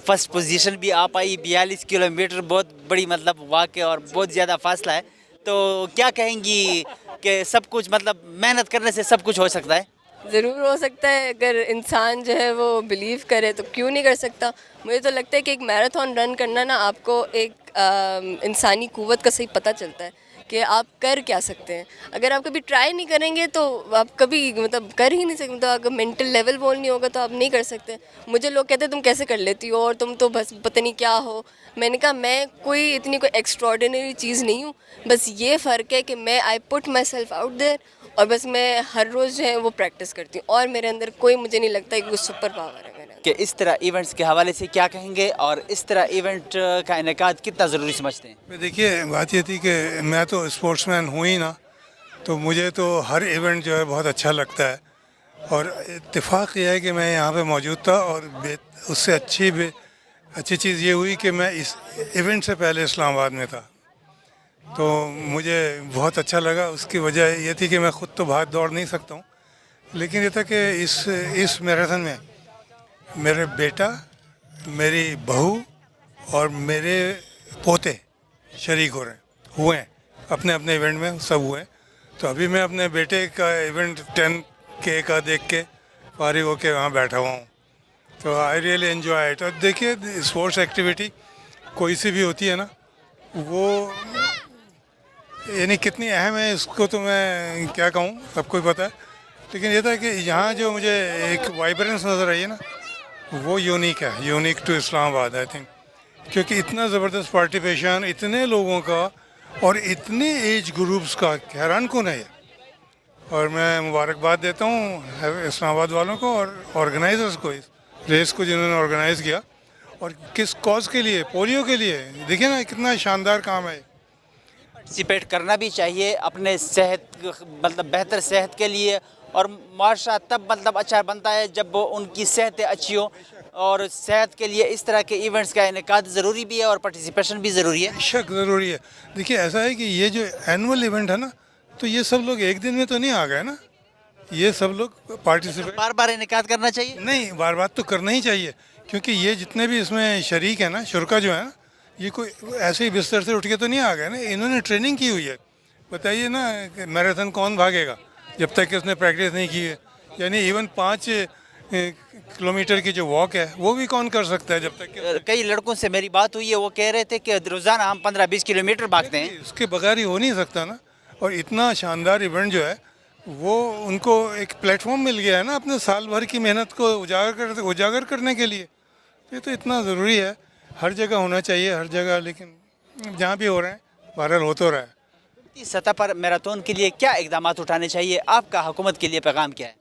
فرسٹ پوزیشن بھی آپ آئی, 42 کلومیٹر بہت بڑی مطلب واقع اور بہت زیادہ فاصلہ ہے. تو کیا کہیں گی کہ سب کچھ مطلب محنت کرنے سے سب کچھ ہو سکتا ہے؟ ضرور ہو سکتا ہے, اگر انسان جو ہے وہ بلیو کرے تو کیوں نہیں کر سکتا. مجھے تو لگتا ہے کہ ایک میراتھن رن کرنا نا آپ کو ایک انسانی قوت کا صحیح پتہ چلتا ہے کہ آپ کر کیا سکتے ہیں. اگر آپ کبھی ٹرائی نہیں کریں گے تو آپ کبھی مطلب کر ہی نہیں سکتے. مطلب اگر مینٹل لیول وہ نہیں ہوگا تو آپ نہیں کر سکتے. مجھے لوگ کہتے ہیں تم کیسے کر لیتی ہو اور تم تو بس پتہ نہیں کیا ہو. میں نے کہا میں کوئی اتنی کوئی ایکسٹراڈنری چیز نہیں ہوں, بس یہ فرق ہے کہ میں آئی پٹ مائی سیلف آؤٹ دیر, اور بس میں ہر روز جو ہے وہ پریکٹس کرتی ہوں, اور میرے اندر کوئی مجھے نہیں لگتا کہ کوئی سپر پاور ہے میرے اندر. کہ اس طرح ایونٹس کے حوالے سے کیا کہیں گے اور اس طرح ایونٹ کا انعقاد کتنا ضروری سمجھتے ہیں؟ دیکھیے بات یہ تھی کہ میں تو اسپورٹس مین ہوں ہی نا, تو مجھے تو ہر ایونٹ جو ہے بہت اچھا لگتا ہے. اور اتفاق یہ ہے کہ میں یہاں پہ موجود تھا, اور اس سے اچھی چیز یہ ہوئی کہ میں اس ایونٹ سے پہلے اسلام آباد میں تھا, تو مجھے بہت اچھا لگا. اس کی وجہ یہ تھی کہ میں خود تو بھاگ دوڑ نہیں سکتا ہوں, لیکن یہ تھا کہ اس میراتھن میں میرے بیٹا, میری بہو اور میرے پوتے شریک ہوئے ہیں اپنے ایونٹ میں, سب ہوئے. تو ابھی میں اپنے بیٹے کا ایونٹ 10K کا دیکھ کے فارغ ہو کے وہاں بیٹھا ہوا ہوں. تو آئی ریئلی انجوائے اٹ. اور دیکھیے اسپورٹس ایکٹیویٹی کوئی سی بھی ہوتی ہے نا, وہ یعنی کتنی اہم ہے اس کو تو میں کیا کہوں, سب کو پتہ ہے. لیکن یہ تھا کہ یہاں جو مجھے ایک وائبرنس نظر آئی ہے نا, وہ یونیک ہے, یونیک ٹو اسلام آباد آئی تھنک, کیونکہ اتنا زبردست پارٹیسپیشن اتنے لوگوں کا اور اتنے ایج گروپس کا, حیران کون ہے یہ. اور میں مبارکباد دیتا ہوں اسلام آباد والوں کو اور آرگنائزرز کو, اس ریس کو جنہوں نے آرگنائز کیا, اور کس کاز کے لیے, پولیو کے لیے. دیکھیں نا کتنا شاندار کام ہے. پارٹیسپیٹ کرنا بھی چاہیے اپنے صحت مطلب بہتر صحت کے لیے, اور معاشرہ تب مطلب اچھا بنتا ہے جب ان کی صحتیں اچھی ہوں, اور صحت کے لیے اس طرح کے ایونٹس کا انعقاد ضروری بھی ہے اور پارٹیسپیشن بھی ضروری ہے. شک ضروری ہے. دیکھیے ایسا ہے کہ یہ جو اینول ایونٹ ہے نا, تو یہ سب لوگ ایک دن میں تو نہیں آ گئے نا, یہ سب لوگ پارٹیسپیٹ بار بار انعقاد کرنا چاہیے. نہیں, بار بار تو کرنا ہی چاہیے, کیونکہ یہ جتنے بھی اس میں شریک ہیں نا, شرکا جو ہیں نا, یہ کوئی ایسے ہی بستر سے اٹھ کے تو نہیں آ گئے نا, انہوں نے ٹریننگ کی ہوئی ہے. بتائیے نا کہ میراتھن کون بھاگے گا جب تک کہ اس نے پریکٹس نہیں کی ہے. یعنی ایون 5 کلومیٹر کی جو واک ہے وہ بھی کون کر سکتا ہے جب تک کہ. کئی لڑکوں سے میری بات ہوئی ہے, وہ کہہ رہے تھے کہ روزانہ ہم 15-20 کلومیٹر بھاگتے ہیں. اس کے بغیر ہی ہو نہیں سکتا نا. اور اتنا شاندار ایونٹ جو ہے وہ ان کو ایک پلیٹ فارم مل گیا ہے نا اپنے سال بھر کی محنت کو اجاگر کرنے کے لیے. یہ تو اتنا ضروری ہے, ہر جگہ ہونا چاہیے, ہر جگہ. لیکن جہاں بھی ہو رہے ہیں بہرحال ہو تو رہا ہے. اس سطح پر میراتھن کے لیے کیا اقدامات اٹھانے چاہیے؟ آپ کا حکومت کے لیے پیغام کیا ہے؟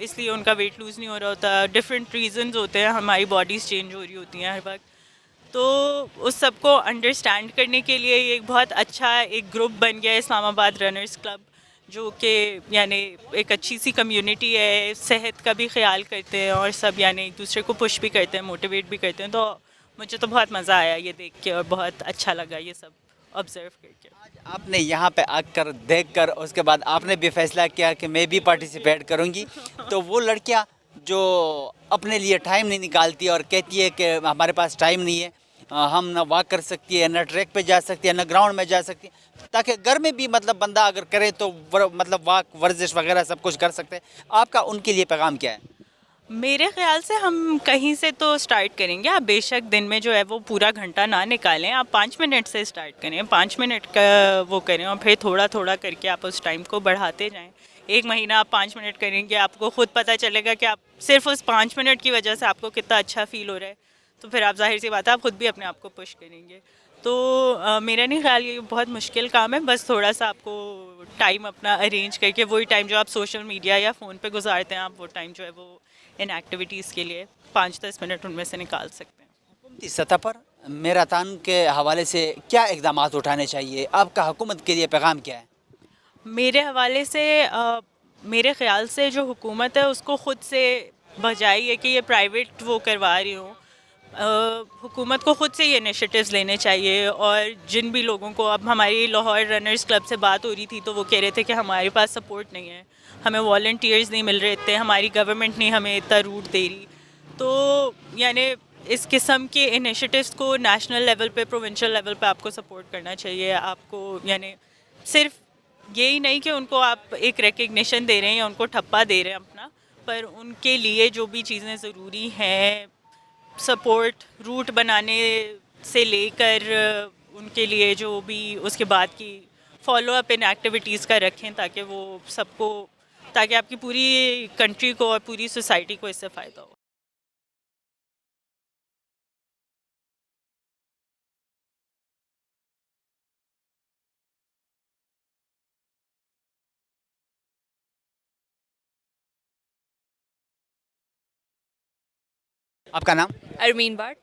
اس لیے ان کا ویٹ لوز نہیں ہو رہا ہوتا. ڈفرینٹ ریزنز ہوتے ہیں, ہماری باڈیز چینج ہو رہی ہوتی ہیں ہر وقت. تو اس سب کو انڈرسٹینڈ کرنے کے لیے یہ ایک بہت اچھا ایک گروپ بن گیا ہے اسلام آباد رنرز کلب, جو کہ یعنی ایک اچھی سی کمیونٹی ہے, صحت کا بھی خیال کرتے ہیں اور سب یعنی ایک دوسرے کو پش بھی کرتے ہیں, موٹیویٹ بھی کرتے ہیں. تو مجھے تو بہت مزہ آیا یہ دیکھ کے اور بہت اچھا لگا یہ سب آبزرو کر کے. آپ نے یہاں پہ آ کر دیکھ کر اس کے بعد آپ نے بھی فیصلہ کیا کہ میں بھی پارٹیسپیٹ کروں گی, تو وہ لڑکیاں جو اپنے لیے ٹائم نہیں نکالتی اور کہتی ہے کہ ہمارے پاس ٹائم نہیں ہے, ہم نہ واک کر سکتی ہے, نہ ٹریک پہ جا سکتی ہے, نہ گراؤنڈ میں جا سکتی ہے, تاکہ گھر میں بھی مطلب بندہ اگر کرے تو مطلب واک ورزش وغیرہ سب کچھ کر سکتے ہیں. آپ کا ان کے لیے پیغام کیا ہے؟ میرے خیال سے ہم کہیں سے تو سٹارٹ کریں گے. آپ بے شک دن میں جو ہے وہ پورا گھنٹہ نہ نکالیں, آپ 5 منٹ سے سٹارٹ کریں, 5 منٹ کا وہ کریں اور پھر تھوڑا تھوڑا کر کے آپ اس ٹائم کو بڑھاتے جائیں. 1 مہینہ آپ 5 منٹ کریں گے, آپ کو خود پتہ چلے گا کہ آپ صرف اس 5 منٹ کی وجہ سے آپ کو کتنا اچھا فیل ہو رہا ہے. تو پھر آپ ظاہر سی بات ہے آپ خود بھی اپنے آپ کو پش کریں گے. تو میرا نہیں خیال یہ بہت مشکل کام ہے, بس تھوڑا سا آپ کو ٹائم اپنا ارینج کر کے وہی ٹائم جو آپ سوشل میڈیا یا فون پہ گزارتے ہیں, آپ وہ ٹائم جو ہے وہ ان ایکٹیویٹیز کے لیے 5-10 منٹ ان میں سے نکال سکتے ہیں. حکومتی سطح پر میراتھن کے حوالے سے کیا اقدامات اٹھانے چاہیے؟ آپ کا حکومت کے لیے پیغام کیا ہے؟ میرے حوالے سے میرے خیال سے جو حکومت ہے اس کو خود سے بجائے یہ کہ یہ پرائیویٹ وہ کروا رہی ہوں, حکومت کو خود سے یہ انیشیٹیوز لینے چاہیے. اور جن بھی لوگوں کو, اب ہماری لاہور رنرز کلب سے بات ہو رہی تھی تو وہ کہہ رہے تھے کہ ہمارے پاس سپورٹ نہیں ہے, ہمیں والنٹیئرز نہیں مل رہے تھے, ہماری گورنمنٹ نہیں ہمیں اتنا روٹ دے رہی. تو یعنی اس قسم کے انیشیٹیوز کو نیشنل لیول پہ, پروونشل لیول پہ آپ کو سپورٹ کرنا چاہیے. آپ کو یعنی صرف یہی نہیں کہ ان کو آپ ایک ریکگنیشن دے رہے ہیں یا ان کو ٹھپا دے رہے ہیں اپنا, پر ان کے لیے جو بھی چیزیں ضروری ہیں, سپورٹ روٹ بنانے سے لے کر ان کے لیے جو بھی اس کے بعد کی فالو اپ ان ایکٹیویٹیز کا رکھیں, تاکہ وہ سب کو, تاکہ آپ کی پوری کنٹری کو اور پوری سوسائٹی کو اس سے فائدہ ہو. آپ کا نام؟ ارمین بٹ.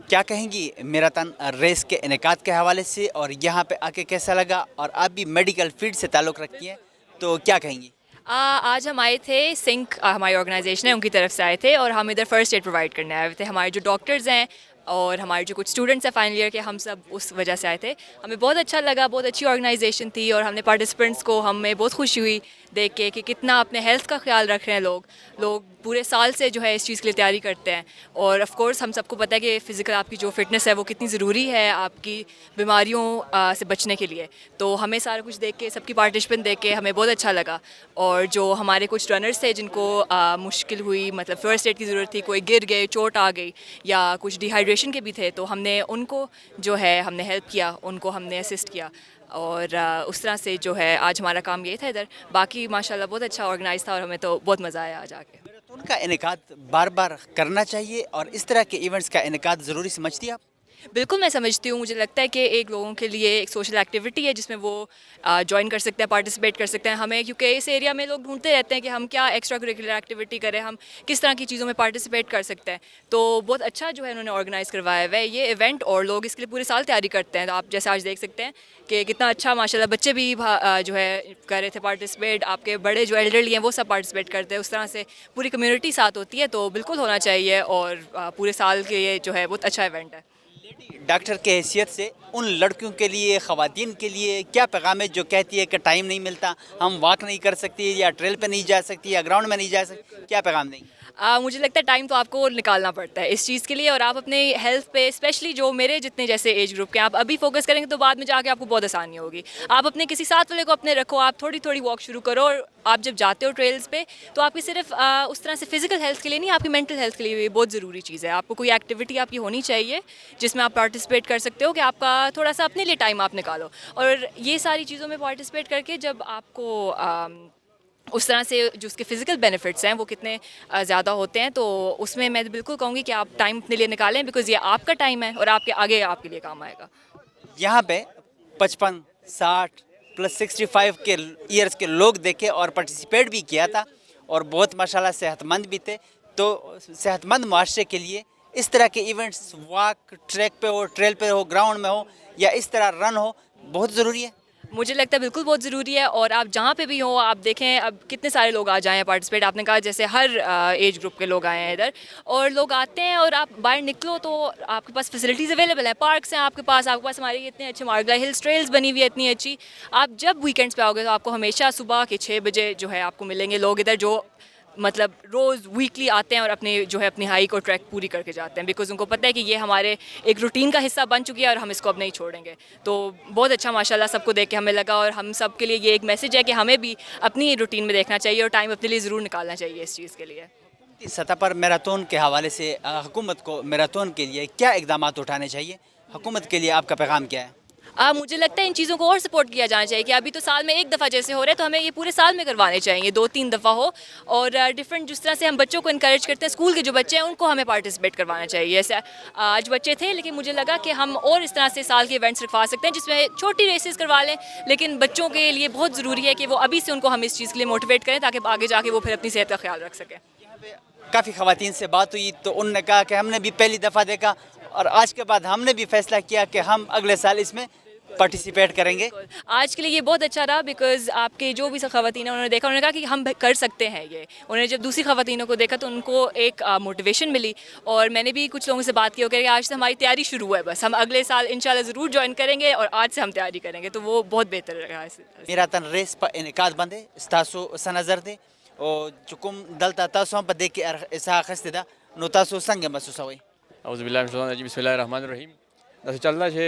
کیا کہیں گی میراتھن ریس کے انعقاد کے حوالے سے, اور یہاں پہ آ کے کیسا لگا؟ اور آپ بھی میڈیکل فیلڈ سے تعلق رکھتی ہیں, تو کیا کہیں گی؟ آج ہم آئے تھے سنک, ہماری آرگنائزیشن ہے, ان کی طرف سے آئے تھے اور ہم ادھر فرسٹ ایڈ پرووائڈ کرنے آئے ہوئے تھے. ہمارے جو ڈاکٹرز ہیں اور ہمارے جو کچھ اسٹوڈنٹس ہیں فائنل ایئر کے, ہم سب اس وجہ سے آئے تھے. ہمیں بہت اچھا لگا, بہت اچھی آرگنائزیشن تھی, اور ہم نے پارٹیسپینٹس کو, ہمیں بہت خوشی ہوئی دیکھ کے کہ کتنا اپنے ہیلتھ کا خیال رکھ رہے ہیں لوگ پورے سال سے جو ہے اس چیز کے لیے تیاری کرتے ہیں. اور آف کورس ہم سب کو پتہ ہے کہ فزیکل آپ کی جو فٹنس ہے وہ کتنی ضروری ہے آپ کی بیماریوں سے بچنے کے لیے. تو ہمیں سارا کچھ دیکھ کے, سب کی پارٹیسپینٹ دیکھ کے ہمیں بہت اچھا لگا. اور جو ہمارے کچھ رنرس تھے جن کو مشکل ہوئی, مطلب فرسٹ ایڈ کی ضرورت تھی, کوئی گر گئے, چوٹ آ گئی, یا کچھ ڈی ہائیڈریشن کے بھی تھے, تو ہم نے ان کو جو ہے ہم نے ہیلپ کیا, ان کو ہم نے اسسٹ کیا. اور اس طرح سے جو ہے آج ہمارا کام یہ تھا ادھر. باقی ماشاءاللہ بہت اچھا آرگنائز تھا اور ہمیں تو بہت مزہ آیا آج آ کے. ان کا انعقاد بار بار کرنا چاہیے, اور اس طرح کے ایونٹس کا انعقاد ضروری سمجھتی ہیں آپ؟ بالکل میں سمجھتی ہوں. مجھے لگتا ہے کہ ایک لوگوں کے لیے ایک سوشل ایکٹیویٹی ہے جس میں وہ جوائن کر سکتے ہیں, پارٹیسپیٹ کر سکتے ہیں. ہمیں کیونکہ اس ایریا میں لوگ ڈھونڈتے رہتے ہیں کہ ہم کیا ایکسٹرا کریکولر ایکٹیویٹی کریں, ہم کس طرح کی چیزوں میں پارٹیسپیٹ کر سکتے ہیں. تو بہت اچھا جو ہے انہوں نے آرگنائز کروایا ہوا ہے یہ ایونٹ, اور لوگ اس کے لیے پورے سال تیاری کرتے ہیں. تو آپ جیسے آج دیکھ سکتے ہیں کہ کتنا اچھا ماشاءاللہ بچے بھی جو ہے کر رہے تھے پارٹیسپیٹ, آپ کے بڑے جو ایلڈرلی ہیں وہ سب پارٹیسپیٹ کرتے ہیں. اس طرح سے پوری کمیونٹی ساتھ ہوتی ہے, تو بالکل ہونا چاہیے, اور پورے سال کے یہ جو ہے بہت اچھا ایونٹ ہے. ڈاکٹر کے حیثیت سے ان لڑکیوں کے لیے, خواتین کے لیے کیا پیغام ہے جو کہتی ہے کہ ٹائم نہیں ملتا, ہم واک نہیں کر سکتی, یا ٹریل پہ نہیں جا سکتی, یا گراؤنڈ میں نہیں جا سکتی, کیا پیغام دیں گے؟ مجھے لگتا ہے ٹائم تو آپ کو نکالنا پڑتا ہے اس چیز کے لیے, اور آپ اپنے ہیلتھ پہ, اسپیشلی جو میرے جتنے جیسے ایج گروپ کے, آپ ابھی فوکس کریں گے تو بعد میں جا کے آپ کو بہت آسانی ہوگی. آپ اپنے کسی ساتھ والے کو اپنے رکھو, آپ تھوڑی تھوڑی واک شروع کرو, اور آپ جب جاتے ہو ٹریلز پہ تو آپ کی صرف اس طرح سے فزیکل ہیلتھ کے لیے نہیں, آپ کی مینٹل ہیلتھ کے لیے بھی بہت ضروری چیز ہے. آپ کو کوئی ایکٹیویٹی آپ کی ہونی چاہیے جس میں آپ پارٹیسپیٹ کر سکتے ہو, کہ آپ کا تھوڑا سا اپنے لیے ٹائم آپ نکالو. اور یہ ساری چیزوں میں پارٹیسپیٹ کر کے جب آپ کو اس طرح سے جو اس کے فزیکل بینیفٹس ہیں وہ کتنے زیادہ ہوتے ہیں, تو اس میں میں بالکل کہوں گی کہ آپ ٹائم اپنے لیے نکالیں, بیکاز یہ آپ کا ٹائم ہے اور آپ کے آگے آپ کے لیے کام آئے گا. یہاں پہ 55, 60 پلس 65 کے ایئرس کے لوگ دیکھے اور پارٹیسپیٹ بھی کیا تھا, اور بہت ماشاءاللہ صحت مند بھی تھے. تو صحت مند معاشرے کے لیے اس طرح کے ایونٹس واک ٹریک پہ ہو, ٹریل پہ ہو, گراؤنڈ میں ہو یا اس طرح رن ہو, بہت ضروری ہے. مجھے لگتا ہے بالکل بہت ضروری ہے. اور آپ جہاں پہ بھی ہوں آپ دیکھیں اب کتنے سارے لوگ آ جائیں ہیں پارٹیسپیٹ. آپ نے کہا جیسے ہر ایج گروپ کے لوگ آئے ہیں ادھر, اور لوگ آتے ہیں اور آپ باہر نکلو تو آپ کے پاس فیسلٹیز اویلیبل ہیں, پارکس ہیں آپ کے پاس ہمارے اتنے اچھے مارگلا ہلس ٹریلز بنی ہوئی ہے اتنی اچھی. آپ جب ویکینڈس پہ آؤ گے تو آپ کو ہمیشہ صبح کے 6 بجے جو ہے آپ کو ملیں گے لوگ ادھر, جو مطلب روز ویکلی آتے ہیں اور اپنی ہائیک اور ٹریک پوری کر کے جاتے ہیں, بیکاز ان کو پتہ ہے کہ یہ ہمارے ایک روٹین کا حصہ بن چکی ہے اور ہم اس کو اب نہیں چھوڑیں گے. تو بہت اچھا ماشاءاللہ سب کو دیکھ کے ہمیں لگا, اور ہم سب کے لیے یہ ایک میسیج ہے کہ ہمیں بھی اپنی روٹین میں دیکھنا چاہیے اور ٹائم اپنے لیے ضرور نکالنا چاہیے اس چیز کے لیے. سطح پر میراتھن کے حوالے سے حکومت کو میراتھن کے لیے کیا اقدامات اٹھانے چاہیے؟ حکومت کے لیے آپ کا پیغام کیا ہے؟ مجھے لگتا ہے ان چیزوں کو اور سپورٹ کیا جانا چاہیے کہ ابھی تو سال میں ایک دفعہ جیسے ہو رہے ہیں تو ہمیں یہ پورے سال میں کروانے چاہیے, 2-3 دفعہ ہو. اور ڈفرینٹ جس طرح سے ہم بچوں کو انکریج کرتے ہیں, اسکول کے جو بچے ہیں ان کو ہمیں پارٹیسپیٹ کروانا چاہیے. جیسے آج بچے تھے لیکن مجھے لگا کہ ہم اور اس طرح سے سال کے ایونٹس رکھوا سکتے ہیں جس میں چھوٹی ریسز کروا لیں, لیکن بچوں کے لیے بہت ضروری ہے کہ وہ ابھی سے ان کو ہم اس چیز کے لیے موٹیویٹ کریں تاکہ آگے جا کے وہ پھر اپنی صحت کا خیال رکھ سکیں. کافی خواتین سے بات ہوئی تو انہوں نے کہا کہ ہم نے بھی پہلی دفعہ دیکھا اور آج کے بعد ہم نے بھی فیصلہ کیا کہ ہم اگلے سال اس میں پارٹیسپیٹ کریں گے. آج کے لیے یہ بہت اچھا رہا بیکاز آپ کے جو بھی خواتین ہیں انہوں نے دیکھا, انہوں نے کہا کہ ہم کر سکتے ہیں یہ. انہوں نے جب دوسری خواتینوں کو دیکھا تو ان کو ایک موٹیویشن ملی. اور میں نے بھی کچھ لوگوں سے بات کی کہ آج سے ہماری تیاری شروع ہے, بس ہم اگلے سال انشاءاللہ ضرور جوائن کریں گے اور آج سے ہم تیاری کریں گے, تو وہ بہت بہتر رہا. میراتھن ریس پر انعقاد بندے تاسو سنظر دے اور چکم دلتا تاسو هم په دې کې اسا اخیستې ده, نو تاسو څنګه محسوسوئ؟ اعوذ بالله من الشیطان الرجیم, بسم الله الرحمن الرحیم. داسې چل ده چې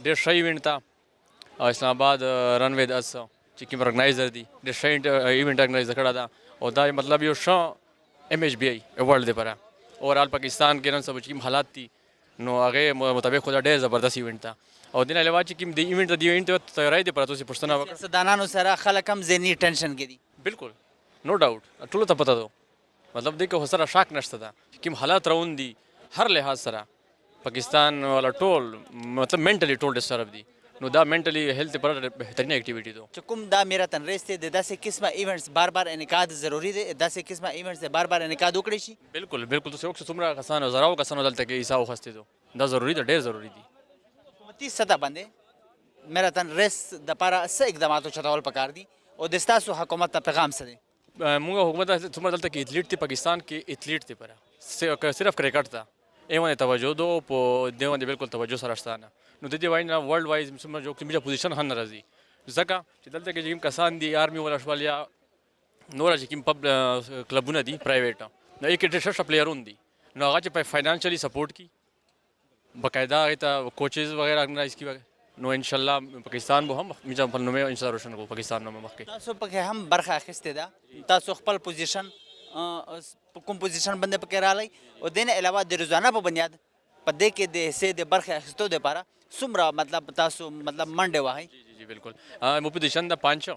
ډېر ښه ایونټ ته اسلام آباد رن وې داس چې کوم ارګنایزر دي ډېر ښه ایونټ ارګنایز کړی ده او دا مطلب یو ښه M H B I world دپاره اوورال پاکستان کې نن سبا چې کوم حالات دي نو هغې مطابق خو دا ډېر زبردست ایونټ ده. او دې نه علاوه چې کوم د ایونټ د دې ایونټ تیاری دپاره تاسو پوښتنه وکړه, سیاستدانانو سره خلک هم ذهني ټینشن کې دي. بالکل نو ډاؤټ ټولو ته پته ده, مطلب دې کې سره شک نشته ده چې کوم حالات روان دي هر لحاظ سره پاکستان والا ټول مطلب مینټلی ټول ډسټرب دي, نو دا مینټلی هیلث لپاره بهترین ایکټیویټي ده. چې کوم دا میراتھن ریس دی د داسې قسمه ایونټس بار بار انعقاد ضروری دی, داسې قسمه ایونټس دی بار بار انعقاد وکړي شي. بالکل بالکل تاسو وکړئ څومره کسانو زراو کسانو دلته کې حصہ واخیستې دو, دا ضروری ده, ډېر ضروری دي. حکومتي سطح باندې میراتھن ریس دپاره څه اقدامات اوچتول پکار دي او د ستاسو حکومت ته پیغام څه دی؟ مونږ حکومت څومره دلته کې ایتھلیټ دي پاکستان کې ایتھلیټ دي پره صرف کرکټ ته ای باندې توجه دو په دې باندې بالکل توجه سره شته نه, نو د دې وایي نه ورلډ وایز څومره جو کومه پوزیشن هم نه راځي ځکه چې دلته کې چې کوم کسان دي آرمي ولا شول یا نور چې کوم پب کلبونه دي پرایویټ, نو یو کې ډېر ښه پلیرون دي, نو هغه چې په فاینانشلی سپورټ کی باقاعده هغې ته کوچز وغیرہ ارګنایز کی, نو انشاءالله پاکستان به هم میجا خپل نوم انشاءالله روشن کو پاکستان نوم مخکې. تاسو پکې هم برخه اخیستې ده, تاسو خپل پوزیشن کوم پوزیشن باندې پکې راغلی او دې نه علاوه د روزانه په بنیاد په دې کې د حصې د برخې اخیستو دپاره څومره مطلب تاسو مطلب منډې وهئ؟ جی بالکل مو پوزیشن د 5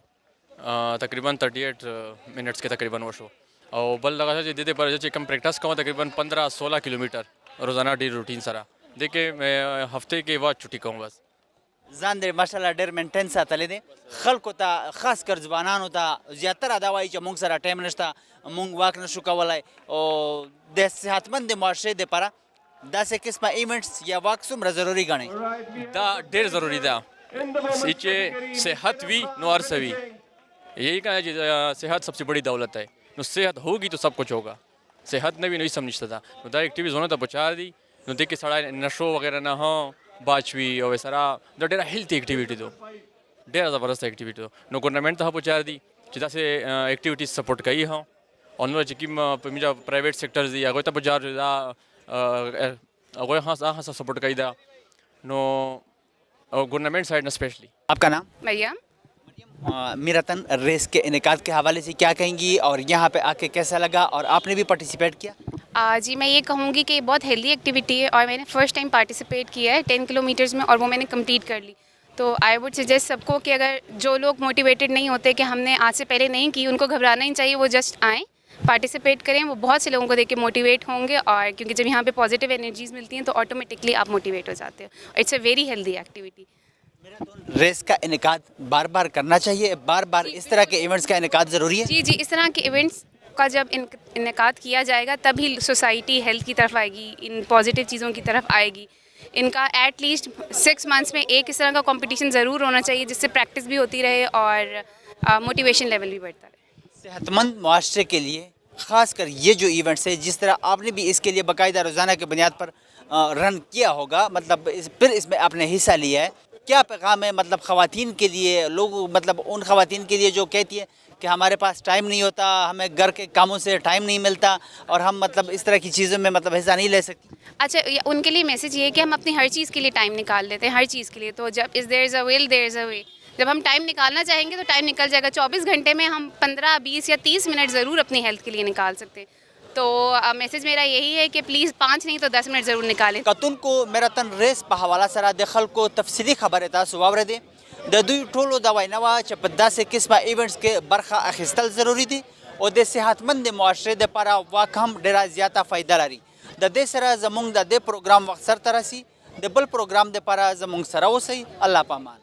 تقریبا 38 منټس کې تقریبا وشو, او بل دغه چې د دې لپاره چې کم پریکټس کوم تقریبا 15-16 کیلومیټر روزانه ډېر روټین سره د کې هفته کې وا چټي کوم, بس ځان دې ماشاءالله ډېر مینټین ساتلی دی. خلکو ته خاص کر ځوانانو ته زیاتره دا وایي چې موږ سره ټایم نشته, موږ واک نشو کولی, او د صحتمند معاشرې دپاره داسې قسمه ایونټس یا واک څومره ضروري ګڼئ؟ دا ډېر ضروری ده چې صحت وي نو هر څه وي. یہی کہا ہے کہ صحت سب سے بڑی دولت ہے, نو صحت ہوگی تو سب کچھ ہوگا, صحت نه وي نو هېڅ هم نشته ده. نو دا ایکټیویز هونه ته پکار دي, نو دې کې سړی نشو وغیرہ نه هو باچوي او سره دا ډېره هیلتي ایکټیویټي ده, ډېره زبردست ایکټیویټي ده. نو ګورنمنټ ته پکار دي چې داسې ایکټیویټیز سپورټ کوي هو, او نور چې کوم په پرایویټ سیکټرز دي هغوی ته پکار دي دا هغوی هغه سپورټ کوي دا, نو گورنمنٹ سائڈ اسپیشلی. آپ کا نام؟ مریم. میراتھن ریس کے انعقاد کے حوالے سے کیا کہیں گی اور یہاں پہ آ کے کیسا لگا اور آپ نے بھی پارٹیسپیٹ کیا؟ جی میں یہ کہوں گی کہ یہ بہت ہیلدی ایکٹیویٹی ہے اور میں نے فرسٹ ٹائم پارٹیسپیٹ کیا ہے 10 کلومیٹرز میں, اور وہ میں نے کمپلیٹ کر لی. تو آئی ووڈ سجیسٹ سب کو کہ اگر جو لوگ موٹیویٹیڈ نہیں ہوتے کہ ہم نے آج سے پہلے نہیں کی, ان کو گھبرانا نہیں چاہیے, وہ جسٹ آئیں پارٹیسپیٹ کریں, وہ بہت سے لوگوں کو دیکھ کے موٹیویٹ ہوں گے, اور کیونکہ جب یہاں پہ پازیٹیو انرجیز ملتی ہیں تو آٹومیٹکلی آپ موٹیویٹ ہو جاتے ہیں. It's a very healthy activity. Race کا انعقاد بار بار کرنا چاہیے, بار بار اس طرح کے ایونٹس کا انعقاد ضروری ہے. جی اس طرح کے ایونٹس کا جب انعقاد کیا جائے گا تبھی سوسائٹی ہیلتھ کی طرف آئے گی, ان پازیٹیو چیزوں کی طرف آئے گی. ان کا ایٹ لیسٹ 6 منتھس میں ایک اس طرح کا کمپٹیشن ضرور ہونا چاہیے جس سے پریکٹس بھی ہوتی رہے اور موٹیویشن لیول بھی بڑھتا رہے. صحت مند معاشرے کے لیے خاص کر یہ جو ایونٹس ہے, جس طرح آپ نے بھی اس کے لیے باقاعدہ روزانہ کی بنیاد پر رن کیا ہوگا, مطلب پھر اس میں آپ نے حصہ لیا ہے, کیا پیغام ہے مطلب خواتین کے لیے, لوگ مطلب ان خواتین کے لیے جو کہتی ہیں کہ ہمارے پاس ٹائم نہیں ہوتا, ہمیں گھر کے کاموں سے ٹائم نہیں ملتا اور ہم مطلب اس طرح کی چیزوں میں مطلب حصہ نہیں لے سکتی؟ اچھا, ان کے لیے میسج یہ ہے کہ ہم اپنی ہر چیز کے لیے ٹائم نکال لیتے ہیں, ہر چیز کے لیے. تو جب دیر از اے ول دیر از اے وے, جب ہم ٹائم نکالنا چاہیں گے تو ٹائم نکل جائے گا. 24 گھنٹے میں ہم 15, 20 یا 30 منٹ ضرور اپنی ہیلتھ کے لیے نکال سکتے ہیں. تو میسج میرا یہی ہے کہ پلیز 5 نہیں تو 10 منٹ ضرور نکالیں. کتون کو میراتن ریس په حواله سره د خلکو تفصیلی خبره تاسو واورئ. د دوی ټولو دا ویناوه چې په داسې قسمه ایونټس کې برخه اخیستل ضروری دي او د صحتمند معاشرې دپاره واک هم ډېره زیاته فایده لري. د دې سره زموږ د دې پروګرام وخت سرته رسي. د بل پروګرام دپاره زموږ سره اوسئ. الله پامان.